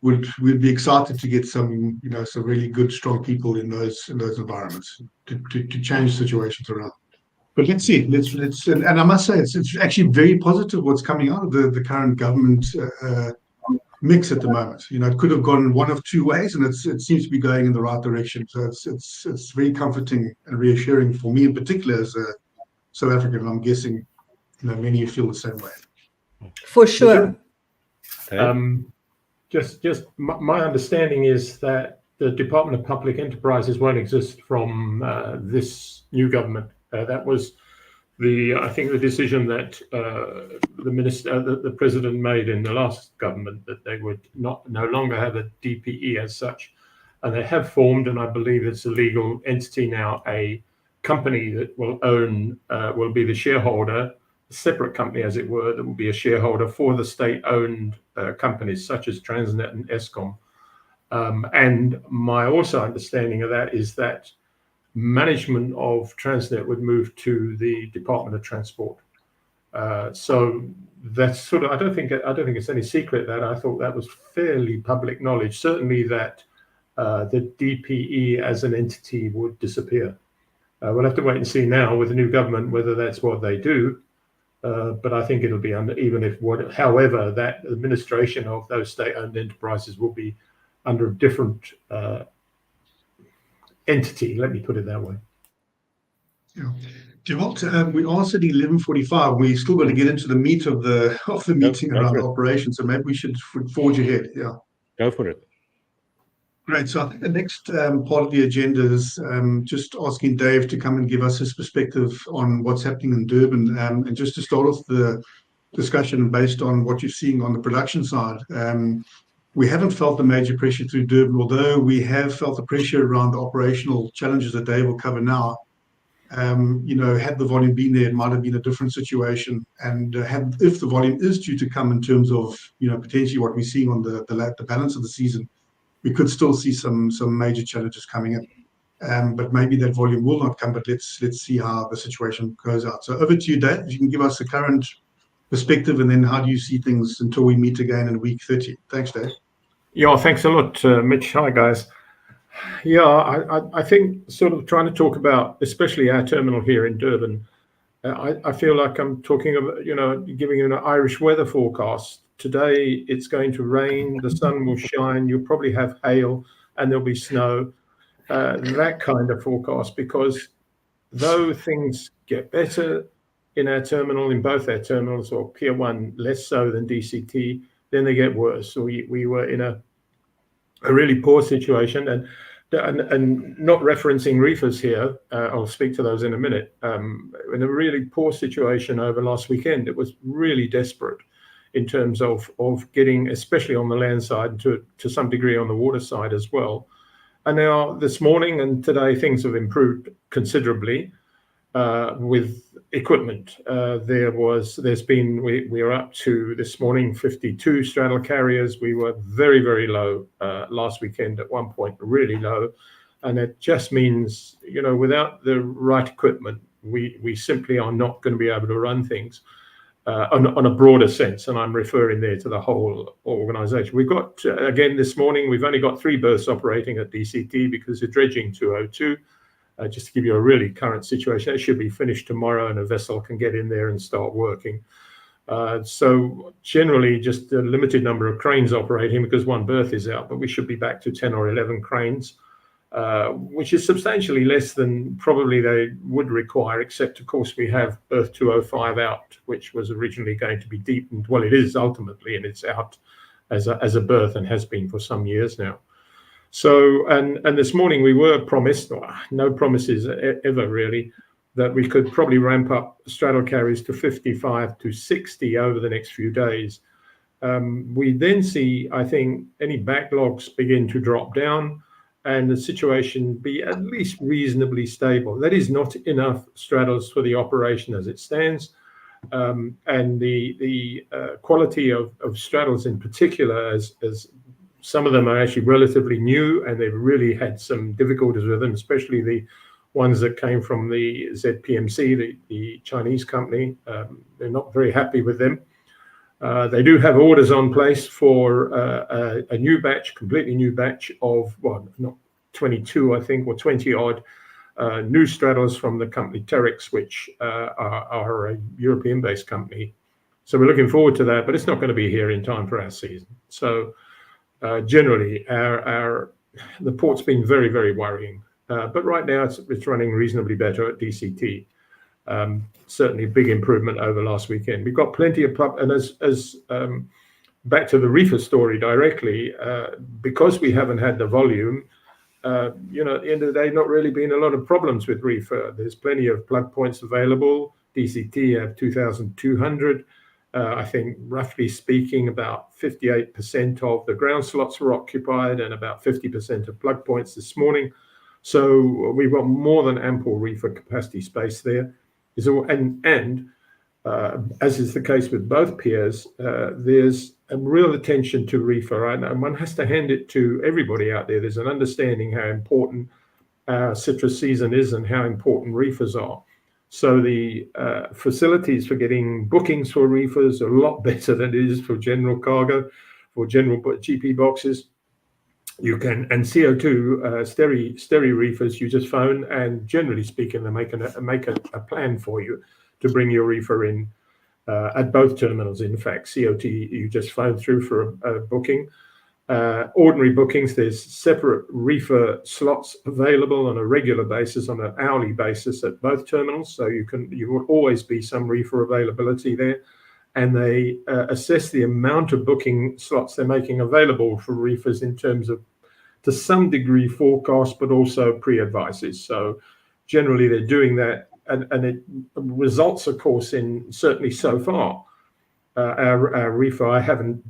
would be excited to get some some really good, strong people in those environments to change situations around. But let's see. And I must say, it's actually very positive what's coming out of the current government mix at the moment. It could have gone one of two ways, and it seems to be going in the right direction. So it's very comforting and reassuring for me in particular as a South African. And I'm guessing many of you feel the same way. For sure. Just my understanding is that the Department of Public Enterprises won't exist from this new government. That was I think the decision that the president made in the last government, that they would no longer have a DPE as such, and they have formed, and I believe it's a legal entity now, a company that will be the shareholder, a separate company as it were, that will be a shareholder for the state-owned companies such as Transnet and Eskom. And my also understanding of that is that management of Transnet would move to the Department of Transport. So that's sort of, I don't think it's any secret that I thought that was fairly public knowledge. Certainly that the DPE as an entity would disappear. We'll have to wait and see now with the new government whether that's what they do. But I think it'll be under, even if however, that administration of those state-owned enterprises will be under a different entity. Let me put it that way. Yeah. Devalt, we are sitting 11:45. We still got to get into the meat of the meeting around operations. So maybe we should forge ahead. Yeah. Go for it. Great. So I think the next part of the agenda is just asking Dave to come and give us his perspective on what's happening in Durban. And just to start off the discussion based on what you're seeing on the production side, we haven't felt the major pressure through Durban, although we have felt the pressure around the operational challenges that Dave will cover now. Had the volume been there, it might have been a different situation. And if the volume is due to come in terms of, potentially what we're seeing on the balance of the season, we could still see some major challenges coming in. But maybe that volume will not come, but let's see how the situation goes out. So over to you, Dave. If you can give us the current perspective, and then how do you see things until we meet again in week 30? Thanks, Dave. Yeah, thanks a lot, Mitch. Hi, guys. Yeah, I think sort of trying to talk about, especially our terminal here in Durban, I feel like I'm talking about, giving you an Irish weather forecast. Today, it's going to rain, the sun will shine, you'll probably have hail, and there'll be snow. That kind of forecast, because though things get better in our terminal, in both our terminals, or Pier 1 less so than DCT, then they get worse. So we were in a really poor situation, and not referencing reefers here, I'll speak to those in a minute, in a really poor situation over last weekend. It was really desperate in terms of getting, especially on the land side, to some degree on the water side as well. And now this morning and today, things have improved considerably with equipment. We are up to this morning 52 straddle carriers. We were very, very low last weekend at one point, really low. And it just means, without the right equipment, we simply are not going to be able to run things on a broader sense. And I'm referring there to the whole organization. We've got, again, this morning, we've only got 3 berths operating at DCT because of dredging 202. Just to give you a really current situation, it should be finished tomorrow and a vessel can get in there and start working. So generally just a limited number of cranes operating because one berth is out, but we should be back to 10 or 11 cranes, which is substantially less than probably they would require, except of course we have berth 205 out, which was originally going to be deepened. Well, it is ultimately, and it's out as a berth and has been for some years now. So, and this morning we were promised, no promises ever really, that we could probably ramp up straddle carriers to 55 to 60 over the next few days. We then see, I think, any backlogs begin to drop down and the situation be at least reasonably stable. That is not enough straddles for the operation as it stands. And the quality of straddles in particular, as some of them are actually relatively new and they've really had some difficulties with them, especially the ones that came from the ZPMC, the Chinese company. They're not very happy with them. They do have orders on place for a new batch, completely new batch of, well, not 22, I think, or 20 odd new straddles from the company Terex, which are a European-based company. So we're looking forward to that, but it's not going to be here in time for our season. So generally, the port's been very, very worrying. But right now, it's running reasonably better at DCT. Certainly a big improvement over last weekend. We've got plenty of and as back to the reefer story directly, because we haven't had the volume, at the end of the day, not really been a lot of problems with reefer. There's plenty of plug points available. DCT have 2,200. I think, roughly speaking, about 58% of the ground slots were occupied and about 50% of plug points this morning. So we've got more than ample reefer capacity space there. And as is the case with both piers, there's a real attention to reefer, and one has to hand it to everybody out there. There's an understanding how important citrus season is and how important reefers are. So the facilities for getting bookings for reefers are a lot better than it is for general cargo, for general GP boxes. You can, and CO2 steri reefers, you just phone, and generally speaking, they make a plan for you to bring your reefer in at both terminals. In fact, COT, you just phone through for a booking. Ordinary bookings, there's separate reefer slots available on a regular basis, on an hourly basis at both terminals. So you will always be some reefer availability there. And they assess the amount of booking slots they're making available for reefers in terms of, to some degree, forecast, but also pre-advices. So generally they're doing that, and it results, of course, in certainly so far, our reefer, I haven't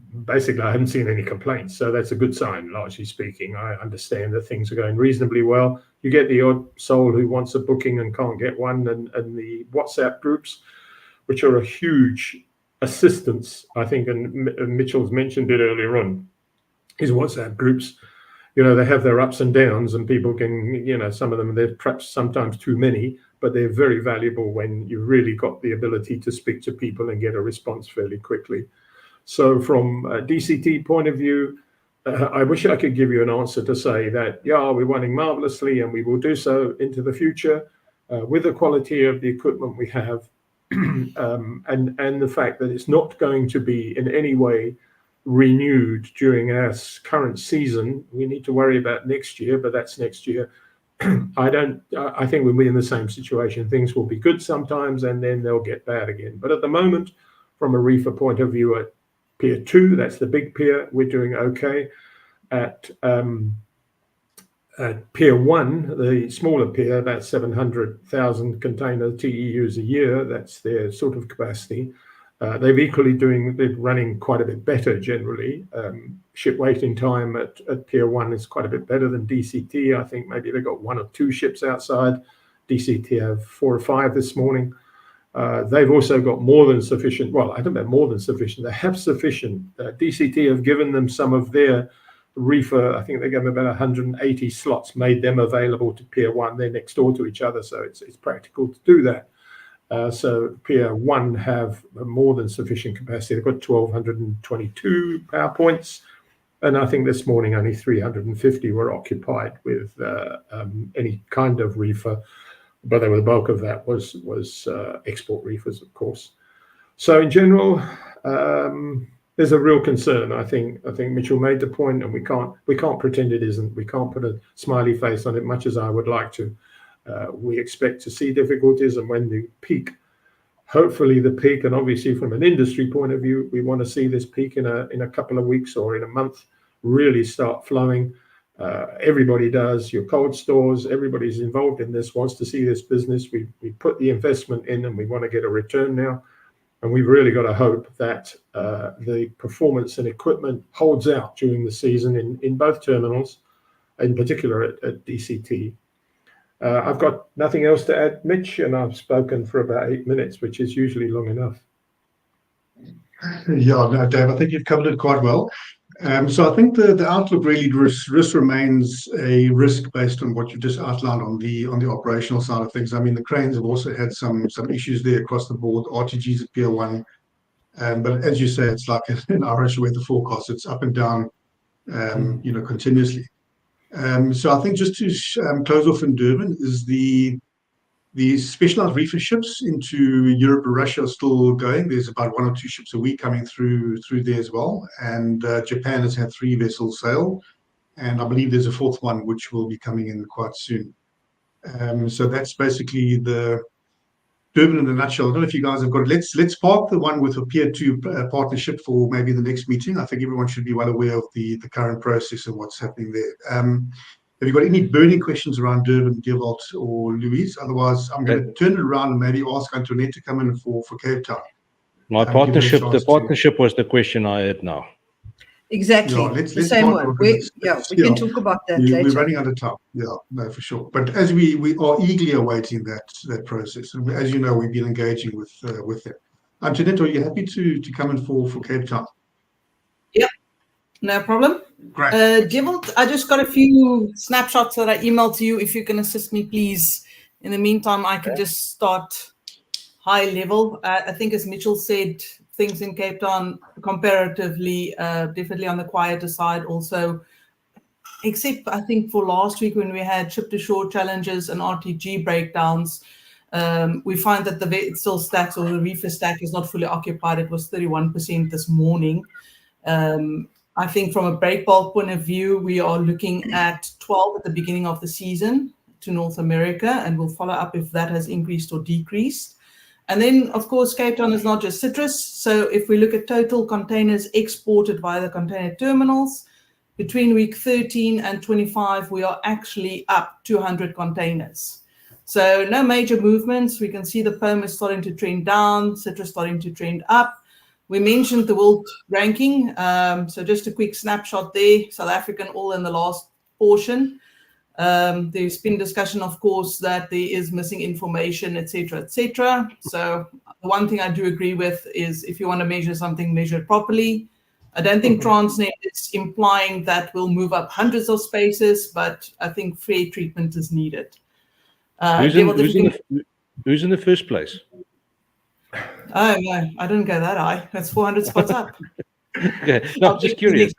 seen any complaints. So that's a good sign, largely speaking. I understand that things are going reasonably well. You get the odd soul who wants a booking and can't get one, and the WhatsApp groups, which are a huge assistance, I think, and Mitchell's mentioned it earlier on, is WhatsApp groups. They have their ups and downs, and people can, some of them, they're perhaps sometimes too many, but they're very valuable when you've really got the ability to speak to people and get a response fairly quickly. So from a DCT point of view, I wish I could give you an answer to say that, yeah, we're running marvelously and we will do so into the future with the quality of the equipment we have, and the fact that it's not going to be in any way renewed during our current season. We need to worry about next year, but that's next year. I think we'll be in the same situation. Things will be good sometimes and then they'll get bad again. But at the moment, from a reefer point of view, at Pier 2, that's the big pier, we're doing okay. At Pier 1, the smaller pier, about 700,000 container TEUs a year, that's their sort of capacity. They're running quite a bit better generally. Ship waiting time at Pier 1 is quite a bit better than DCT. I think maybe they've got 1 or 2 ships outside. DCT have 4 or 5 this morning. They've also got more than sufficient. Well, I don't know, more than sufficient. They have sufficient. DCT have given them some of their reefer. I think they gave them about 180 slots, made them available to Pier 1. They're next door to each other, so it's practical to do that. So Pier 1 have more than sufficient capacity. They've got 1,222 power points, and I think this morning only 350 were occupied with any kind of reefer, but the bulk of that was export reefers, of course. So in general, there's a real concern. I think Mitchell made the point, and we can't pretend it isn't. We can't put a smiley face on it, much as I would like to. We expect to see difficulties, and when the peak, hopefully the peak, and obviously from an industry point of view, we want to see this peak in a couple of weeks or in a month really start flowing. Everybody does. Your cold stores, everybody's involved in this, wants to see this business. We put the investment in, and we want to get a return now. And we've really got to hope that the performance and equipment holds out during the season in both terminals, in particular at DCT. I've got nothing else to add, Mitch, and I've spoken for about 8 minutes, which is usually long enough. Yeah, no, Dave, I think you've covered it quite well. So I think the outlook really risk remains a risk based on what you just outlined on the operational side of things. I mean, the cranes have also had some issues there across the board. RTGs at Pier 1, but as you say, it's like an Irish weather forecast. It's up and down, continuously. So I think just to close off in Durban is the specialized reefer ships into Europe and Russia are still going. There's about 1 or 2 ships a week coming through there as well. And Japan has had 3 vessels sail, and I believe there's a 4th one which will be coming in quite soon. So that's basically the Durban in a nutshell. I don't know if you guys have got it. Let's park the one with a Pier 2 partnership for maybe the next meeting. I think everyone should be well aware of the current process and what's happening there. Have you got any burning questions around Durban, Dewald or Louise? Otherwise, I'm going to turn it around and maybe ask Antoinette to come in for Cape Town. The partnership was the question I had now. Exactly. Yeah, let's the same one. We can talk about that later. We're running out of time. Yeah, no, for sure. But as we are eagerly awaiting that process, and as you know, we've been engaging with them. Antoinette, are you happy to come in for Cape Town? Yep, no problem. Great. Dewald, I just got a few snapshots that I emailed to you. If you can assist me, please, In the meantime, I can just start high level. I think, as Mitchell said, things in Cape Town comparatively, definitely on the quieter side also, except I think for last week when we had ship to shore challenges and RTG breakdowns. We find that the vessel stacks or the reefer stack is not fully occupied. It was 31% this morning. I think from a break bulk point of view, we are looking at 12 at the beginning of the season to North America, and we'll follow up if that has increased or decreased. And then, of course, Cape Town is not just citrus. So if we look at total containers exported via the container terminals, between week 13 and 25, we are actually up 200 containers. So no major movements. We can see the POM is starting to trend down, citrus starting to trend up. We mentioned the world ranking. So just a quick snapshot there, South African all in the last portion. There's been discussion, of course, that there is missing information, etc., etc. So the one thing I do agree with is if you want to measure something, measure it properly. I don't think Transnet is implying that we'll move up hundreds of spaces, but I think fair treatment is needed. Who's in the first place? Oh, no, I didn't go that high. That's 400 spots up. Okay. No, I'm just curious.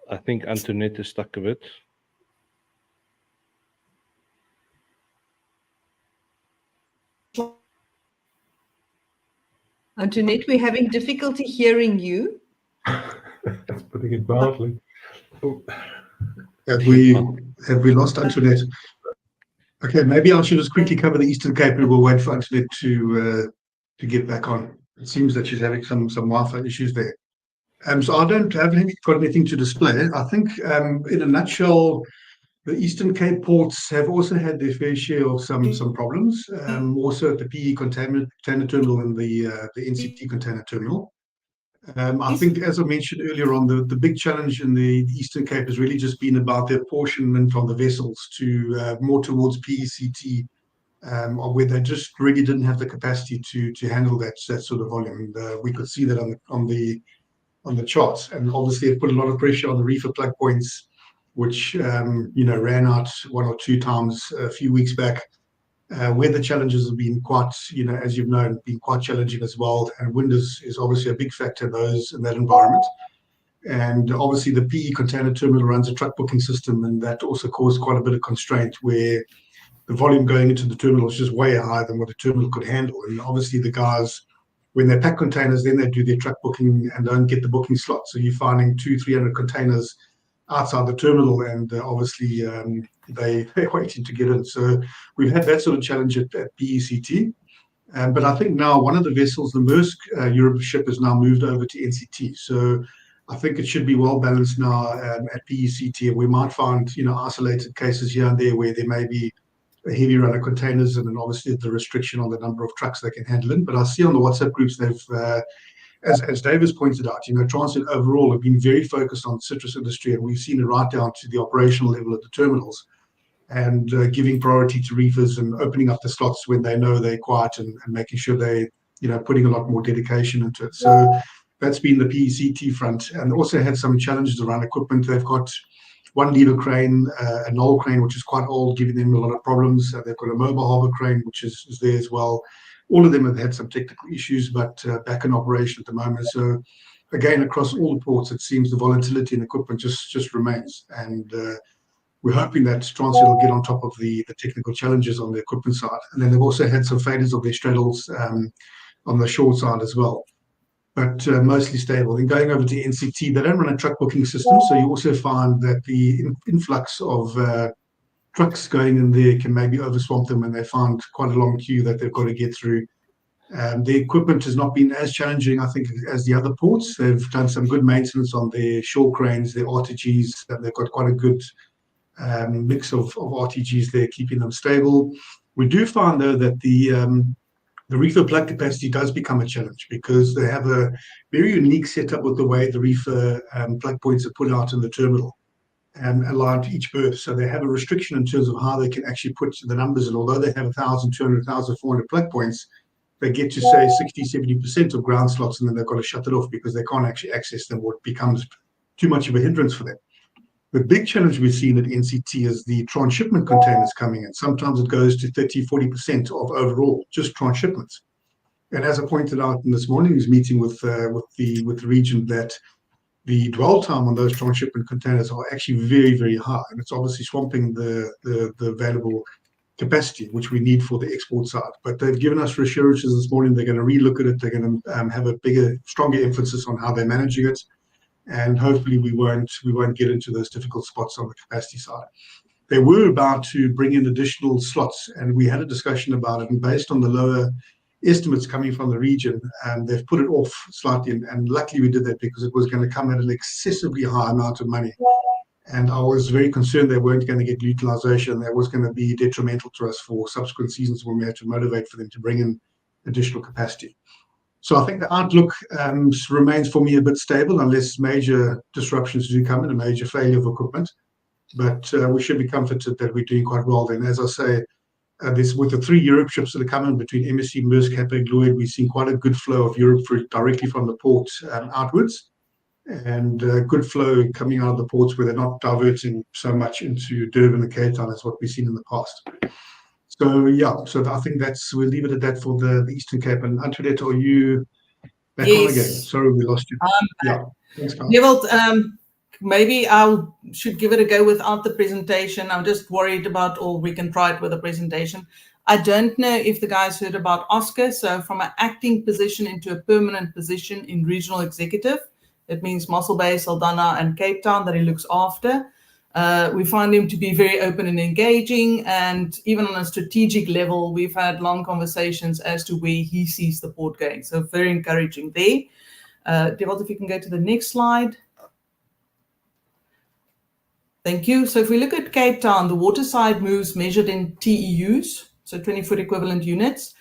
I think Antoinette is stuck a bit. Antoinette, we're having difficulty hearing you. That's putting it mildly. Oh. Have we lost Antoinette? Okay, maybe I should just quickly cover the Eastern Cape and we'll wait for Antoinette to get back on. It seems that she's having some Wi-Fi issues there. So I don't have got anything to display. I think in a nutshell, the Eastern Cape ports have also had their fair share of some problems. Also at the PE container terminal and the NCT container terminal. I think, as I mentioned earlier on, the big challenge in the Eastern Cape has really just been about the apportionment on the vessels to more towards PECT, where they just really didn't have the capacity to handle that sort of volume. And, we could see that on the charts, and obviously it put a lot of pressure on the reefer plug points, which ran out one or two times a few weeks back. Where the challenges have been quite, as you've known, been quite challenging as well. And wind is obviously a big factor in that environment. And obviously the PE container terminal runs a truck booking system, and that also caused quite a bit of constraint where the volume going into the terminal is just way higher than what the terminal could handle. And obviously the guys, when they pack containers, then they do their truck booking and don't get the booking slot. So you're finding 200-300 containers outside the terminal, and obviously they're waiting to get in. So we've had that sort of challenge at PECT. But I think now one of the vessels, the Maersk Europe ship, has now moved over to NCT. So I think it should be well balanced now at PECT. We might find isolated cases here and there where there may be a heavy run of containers, and then obviously the restriction on the number of trucks they can handle in. But I see on the WhatsApp groups they've as Davis pointed out, Transnet overall have been very focused on the citrus industry, and we've seen it right down to the operational level at the terminals, and giving priority to reefers and opening up the slots when they know they're quiet, and making sure they, putting a lot more dedication into it. So that's been the PECT front, and also had some challenges around equipment. They've got one lever crane, a knoll crane, which is quite old, giving them a lot of problems. They've got a mobile harbour crane, which is there as well. All of them have had some technical issues, but back in operation at the moment. So again, across all the ports, it seems the volatility in equipment just remains. And we're hoping that Transnet will get on top of the technical challenges on the equipment side. And then they've also had some failures of their straddles on the short side as well, but mostly stable. Then going over to NCT, they don't run a truck booking system. So you also find that the influx of trucks going in there can maybe overswamp them, and they find quite a long queue that they've got to get through. The equipment has not been as challenging, I think, as the other ports. They've done some good maintenance on their shore cranes, their RTGs. They've got quite a good mix of RTGs there, keeping them stable. We do find, though, that the reefer plug capacity does become a challenge, because they have a very unique setup with the way the reefer plug points are put out in the terminal. aligned to each berth. So they have a restriction in terms of how they can actually put the numbers in. Although they have 1,200, 1,400 plug points, they get to say 60, 70% of ground slots, and then they've got to shut it off because they can't actually access them, or it becomes too much of a hindrance for them. The big challenge we've seen at NCT is the transshipment containers coming in. Sometimes it goes to 30, 40% of overall, just transshipments. And as I pointed out in this morning's meeting with the region, that the dwell time on those transshipment containers are actually very, very high. And it's obviously swamping the available capacity, which we need for the export side. But they've given us reassurances this morning. They're going to relook at it. They're going to have a bigger, stronger emphasis on how they're managing it. And hopefully we won't get into those difficult spots on the capacity side. They were about to bring in additional slots, and we had a discussion about it. And based on the lower estimates coming from the region, they've put it off slightly. And luckily we did that, because it was going to come at an excessively high amount of money. And I was very concerned they weren't going to get utilization. That was going to be detrimental to us for subsequent seasons when we had to motivate for them to bring in additional capacity. So I think the outlook remains for me a bit stable, unless major disruptions do come in, a major failure of equipment. But we should be comforted that we're doing quite well. Then, as I say, with the 3 Europe ships that are coming between MSC, Maersk, Hapag-Lloyd, we've seen quite a good flow of Europe directly from the port outwards, and good flow coming out of the ports where they're not diverting so much into Durban and Cape Town as what we've seen in the past. So yeah, so I think we'll leave it at that for the Eastern Cape. And Antoinette, are you back on again? Sorry, we lost you. Yeah, thanks, guys. Yeah, maybe I should give it a go without the presentation. I'm just worried about, or we can try it with a presentation. I don't know if the guys heard about Oscar. So from an acting position into a permanent position in regional executive, it means Mossel Bay, Saldanha, and Cape Town that he looks after. We find him to be very open and engaging, and even on a strategic level, we've had long conversations as to where he sees the port going. So very encouraging there. Devalt, if you can go to the next slide. Thank you. So if we look at Cape Town, the waterside moves measured in TEUs, so 20-foot equivalent units.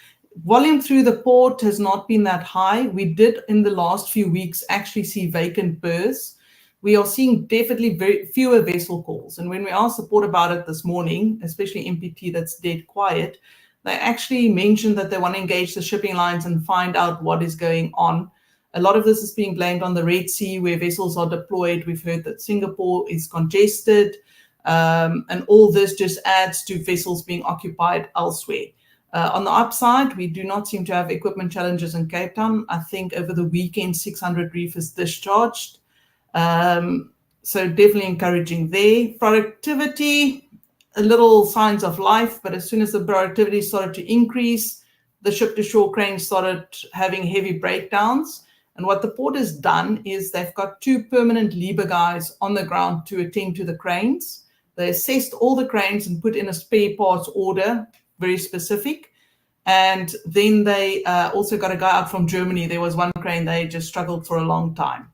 Volume through the port has not been that high. We did in the last few weeks actually see vacant berths. We are seeing definitely very fewer vessel calls. And when we asked the port about it this morning, especially MPT that's dead quiet, they actually mentioned that they want to engage the shipping lines and find out what is going on. A lot of this is being blamed on the Red Sea, where vessels are deployed. We've heard that Singapore is congested, and all this just adds to vessels being occupied elsewhere. On the upside, we do not seem to have equipment challenges in Cape Town. I think over the weekend, 600 reefers discharged. So definitely encouraging there. Productivity, a little signs of life, but as soon as the productivity started to increase, the ship-to-shore cranes started having heavy breakdowns. And what the port has done is they've got 2 permanent Liebherr guys on the ground to attend to the cranes. They assessed all the cranes and put in a spare parts order, very specific. And then they also got a guy out from Germany. There was one crane they just struggled for a long time.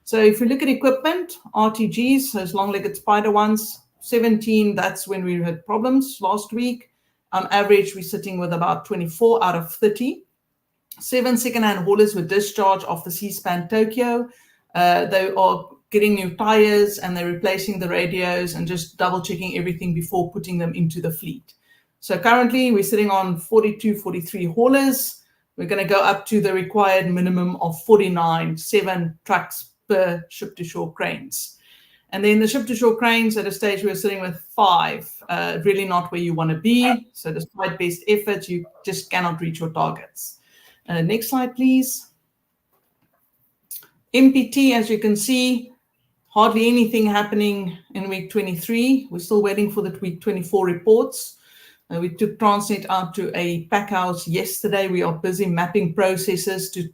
So if we look at equipment, RTGs, those long-legged spider ones, 17, that's when we had problems last week. On average, we're sitting with about 24 out of 30. 7 second-hand haulers were discharged off the Seaspan Tokyo. They are getting new tires, and they're replacing the radios and just double-checking everything before putting them into the fleet. So currently, we're sitting on 42, 43 haulers. We're going to go up to the required minimum of 49, 7 trucks per ship-to-shore cranes. And then the ship-to-shore cranes, at a stage we're sitting with 5, really not where you want to be. So despite best efforts, you just cannot reach your targets. Next slide, please. MPT, as you can see, hardly anything happening in week 23. We're still waiting for the week 24 reports. We took Transnet out to a pack house yesterday. We are busy mapping processes to,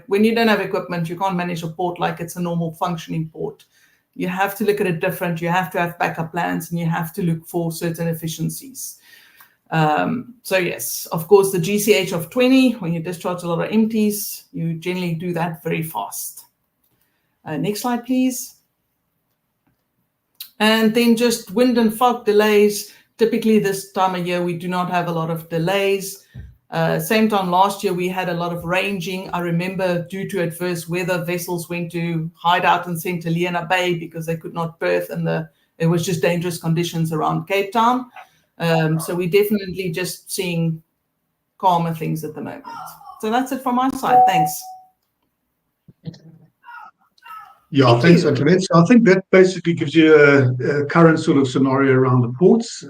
when you don't have equipment, you can't manage a port like it's a normal functioning port. You have to look at it different. You have to have backup plans, and you have to look for certain efficiencies. So yes, of course, the GCH of 20, when you discharge a lot of empties, you generally do that very fast. Next slide, please. And then just wind and fog delays. Typically this time of year, we do not have a lot of delays. Same time last year, we had a lot of ranging. I remember due to adverse weather, vessels went to hide out in St. Helena Bay because they could not berth, and the It was just dangerous conditions around Cape Town. So we're definitely just seeing calmer things at the moment. So that's it from my side. Thanks. Yeah, Thank thanks, you. Antoinette. So I think that basically gives you a current sort of scenario around the ports.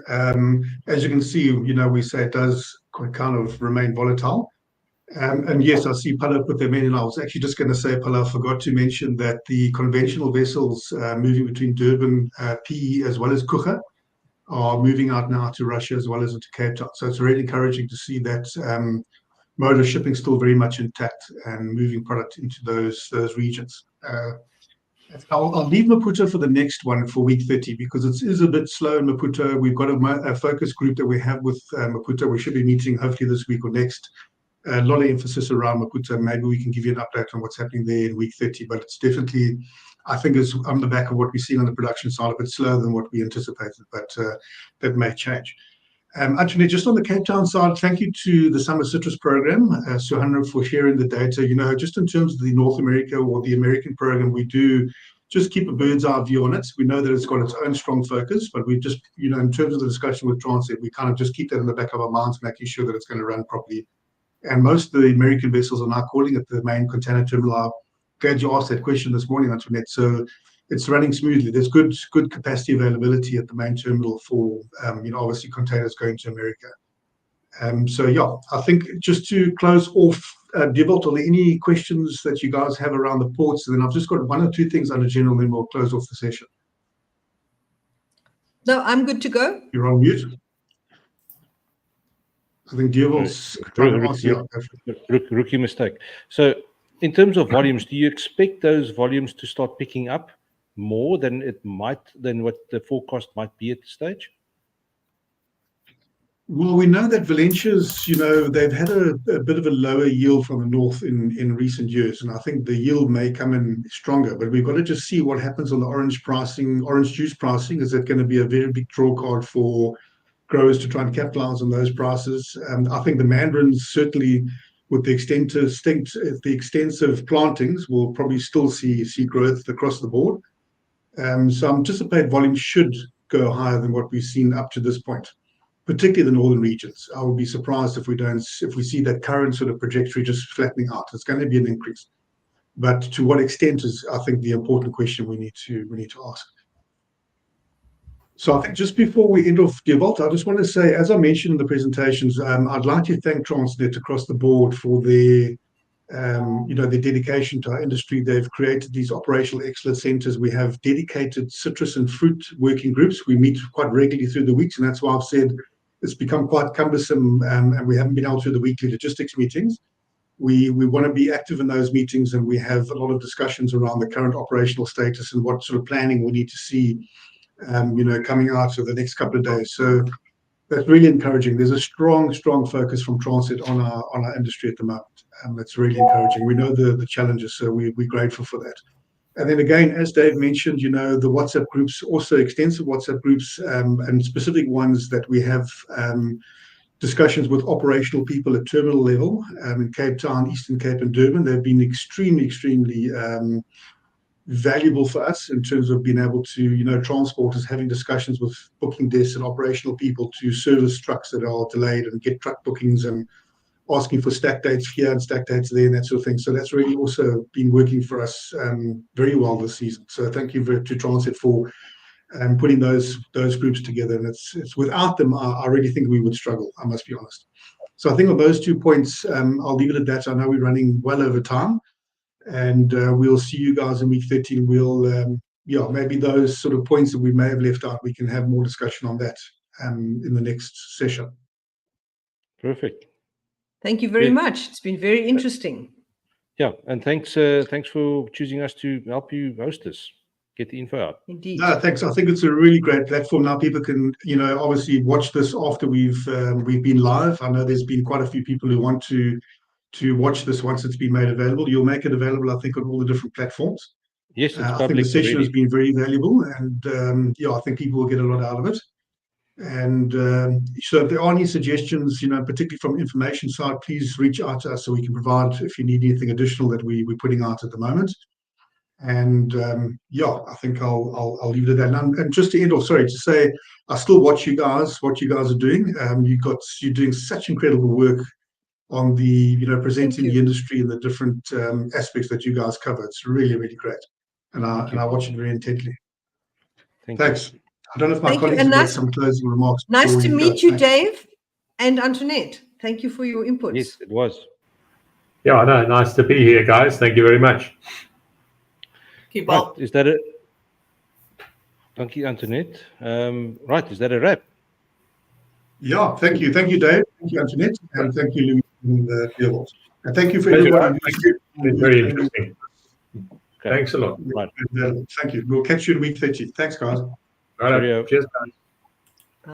As you can see, you know, we say it does kind of remain volatile. And yes, I see Pala put them in, and I was actually just going to say, Pala, I forgot to mention that the conventional vessels moving between Durban, PE, as well as Kucha, are moving out now to Russia as well as into Cape Town. So it's really encouraging to see that mode of shipping still very much intact and moving product into those regions. I'll leave Maputo for the next one for week 30 because it is a bit slow in Maputo. We've got a focus group that we have with Maputo. We should be meeting hopefully this week or next. A lot of emphasis around Maputo. Maybe we can give you an update on what's happening there in week 30, but it's definitely, I think, it's on the back of what we're seeing on the production side, a bit slower than what we anticipated, but that may change. Antoinette, just on the Cape Town side, thank you to the Summer Citrus Program, Suhana, for sharing the data. You know, just in terms of the North America or the American program, we do just keep a bird's eye view on it. We know that it's got its own strong focus, but we just, you know, in terms of the discussion with Transit, we kind of just keep that in the back of our minds, making sure that it's going to run properly. And most of the American vessels are now calling it the main container terminal. I'm glad you asked that question this morning, Antoinette. So it's running smoothly. There's good capacity availability at the main terminal for, you know, obviously containers going to America. So yeah, I think just to close off, Dewald, are there any questions that you guys have around the ports? And then I've just got one or two things under general, then we'll close off the session. No, I'm good to go. You're on mute. I think Dewald's trying to answer. Rookie mistake. So in terms of volumes, do you expect those volumes to start picking up more than what the forecast might be at this stage? Well, we know that Valencia's, you know, they've had a bit of a lower yield from the north in recent years, and I think the yield may come in stronger, but we've got to just see what happens on the orange juice pricing. Is that going to be a very big draw card for growers to try and capitalize on those prices? I think the mandarins, certainly with the extensive plantings, will probably still see growth across the board. So I anticipate volume should go higher than what we've seen up to this point, particularly the northern regions. I would be surprised if we see that current sort of trajectory just flattening out. It's going to be an increase, but to what extent is, I think, the important question we need to ask. So I think just before we end off, Dewald, I just want to say, as I mentioned in the presentations, I'd like to thank Transnet across the board for their, you know, their dedication to our industry. They've created these operational excellence centers. We have dedicated citrus and fruit working groups. We meet quite regularly through the weeks, and that's why I've said it's become quite cumbersome, and we haven't been able to do the weekly logistics meetings. We want to be active in those meetings, and we have a lot of discussions around the current operational status and what sort of planning we need to see, you know, coming out of the next couple of days. So that's really encouraging. There's a strong focus from Transit on our industry at the moment. That's really encouraging. We know the challenges, so we're grateful for that. And then again, as Dave mentioned, you know, the WhatsApp groups, also extensive WhatsApp groups, and specific ones that we have discussions with operational people at terminal level in Cape Town, Eastern Cape and Durban. They've been extremely valuable for us in terms of being able to, you know, transporters having discussions with booking desks and operational people to service trucks that are delayed and get truck bookings and asking for stack dates here and stack dates there and that sort of thing. So that's really also been working for us very well this season. So thank you to Transit for putting those groups together. And it's without them, I really think we would struggle, I must be honest. So I think on those 2 points, I'll leave it at that. I know we're running well over time, and we'll see you guys in week 13. We'll, yeah, maybe those sort of points that we may have left out, we can have more discussion on that in the next session. Perfect. Thank you very much. It's been very interesting. Yeah, and thanks for choosing us to help you host this, get the info out. Indeed. No, thanks. I think it's a really great platform. Now people can, you know, obviously watch this after we've been live. I know there's been quite a few people who want to watch this once it's been made available. You'll make it available, I think, on all the different platforms. Yes, it's public. I think the session already has been very valuable, and yeah, I think people will get a lot out of it. And so if there are any suggestions, you know, particularly from information side, please reach out to us so we can provide if you need anything additional that we're putting out at the moment. And yeah, I think I'll leave it at that. And just to end off, sorry, to say, I still watch you guys, what you guys are doing. You're doing such incredible work on the, presenting the industry and the different aspects that you guys cover. It's really, really great. And I watch it very intently. Thanks. I don't know if my colleagues have got some closing remarks. Nice to meet you, Dave and Antoinette. Thank you for your inputs. Yes, it was. Yeah, I know. Nice to be here, guys. Thank you very much. Keep Right, up. is that it? Thank you, Antoinette. Right, is that a wrap? Yeah, thank you. Thank you, Dave. Thank you, Antoinette. And thank you, Louis, and the and thank you for everyone. Thank you. It's been very interesting. Okay. Thanks a lot. Right. Thank you. We'll catch you in week 30. Thanks, guys. All right. Cheers, guys.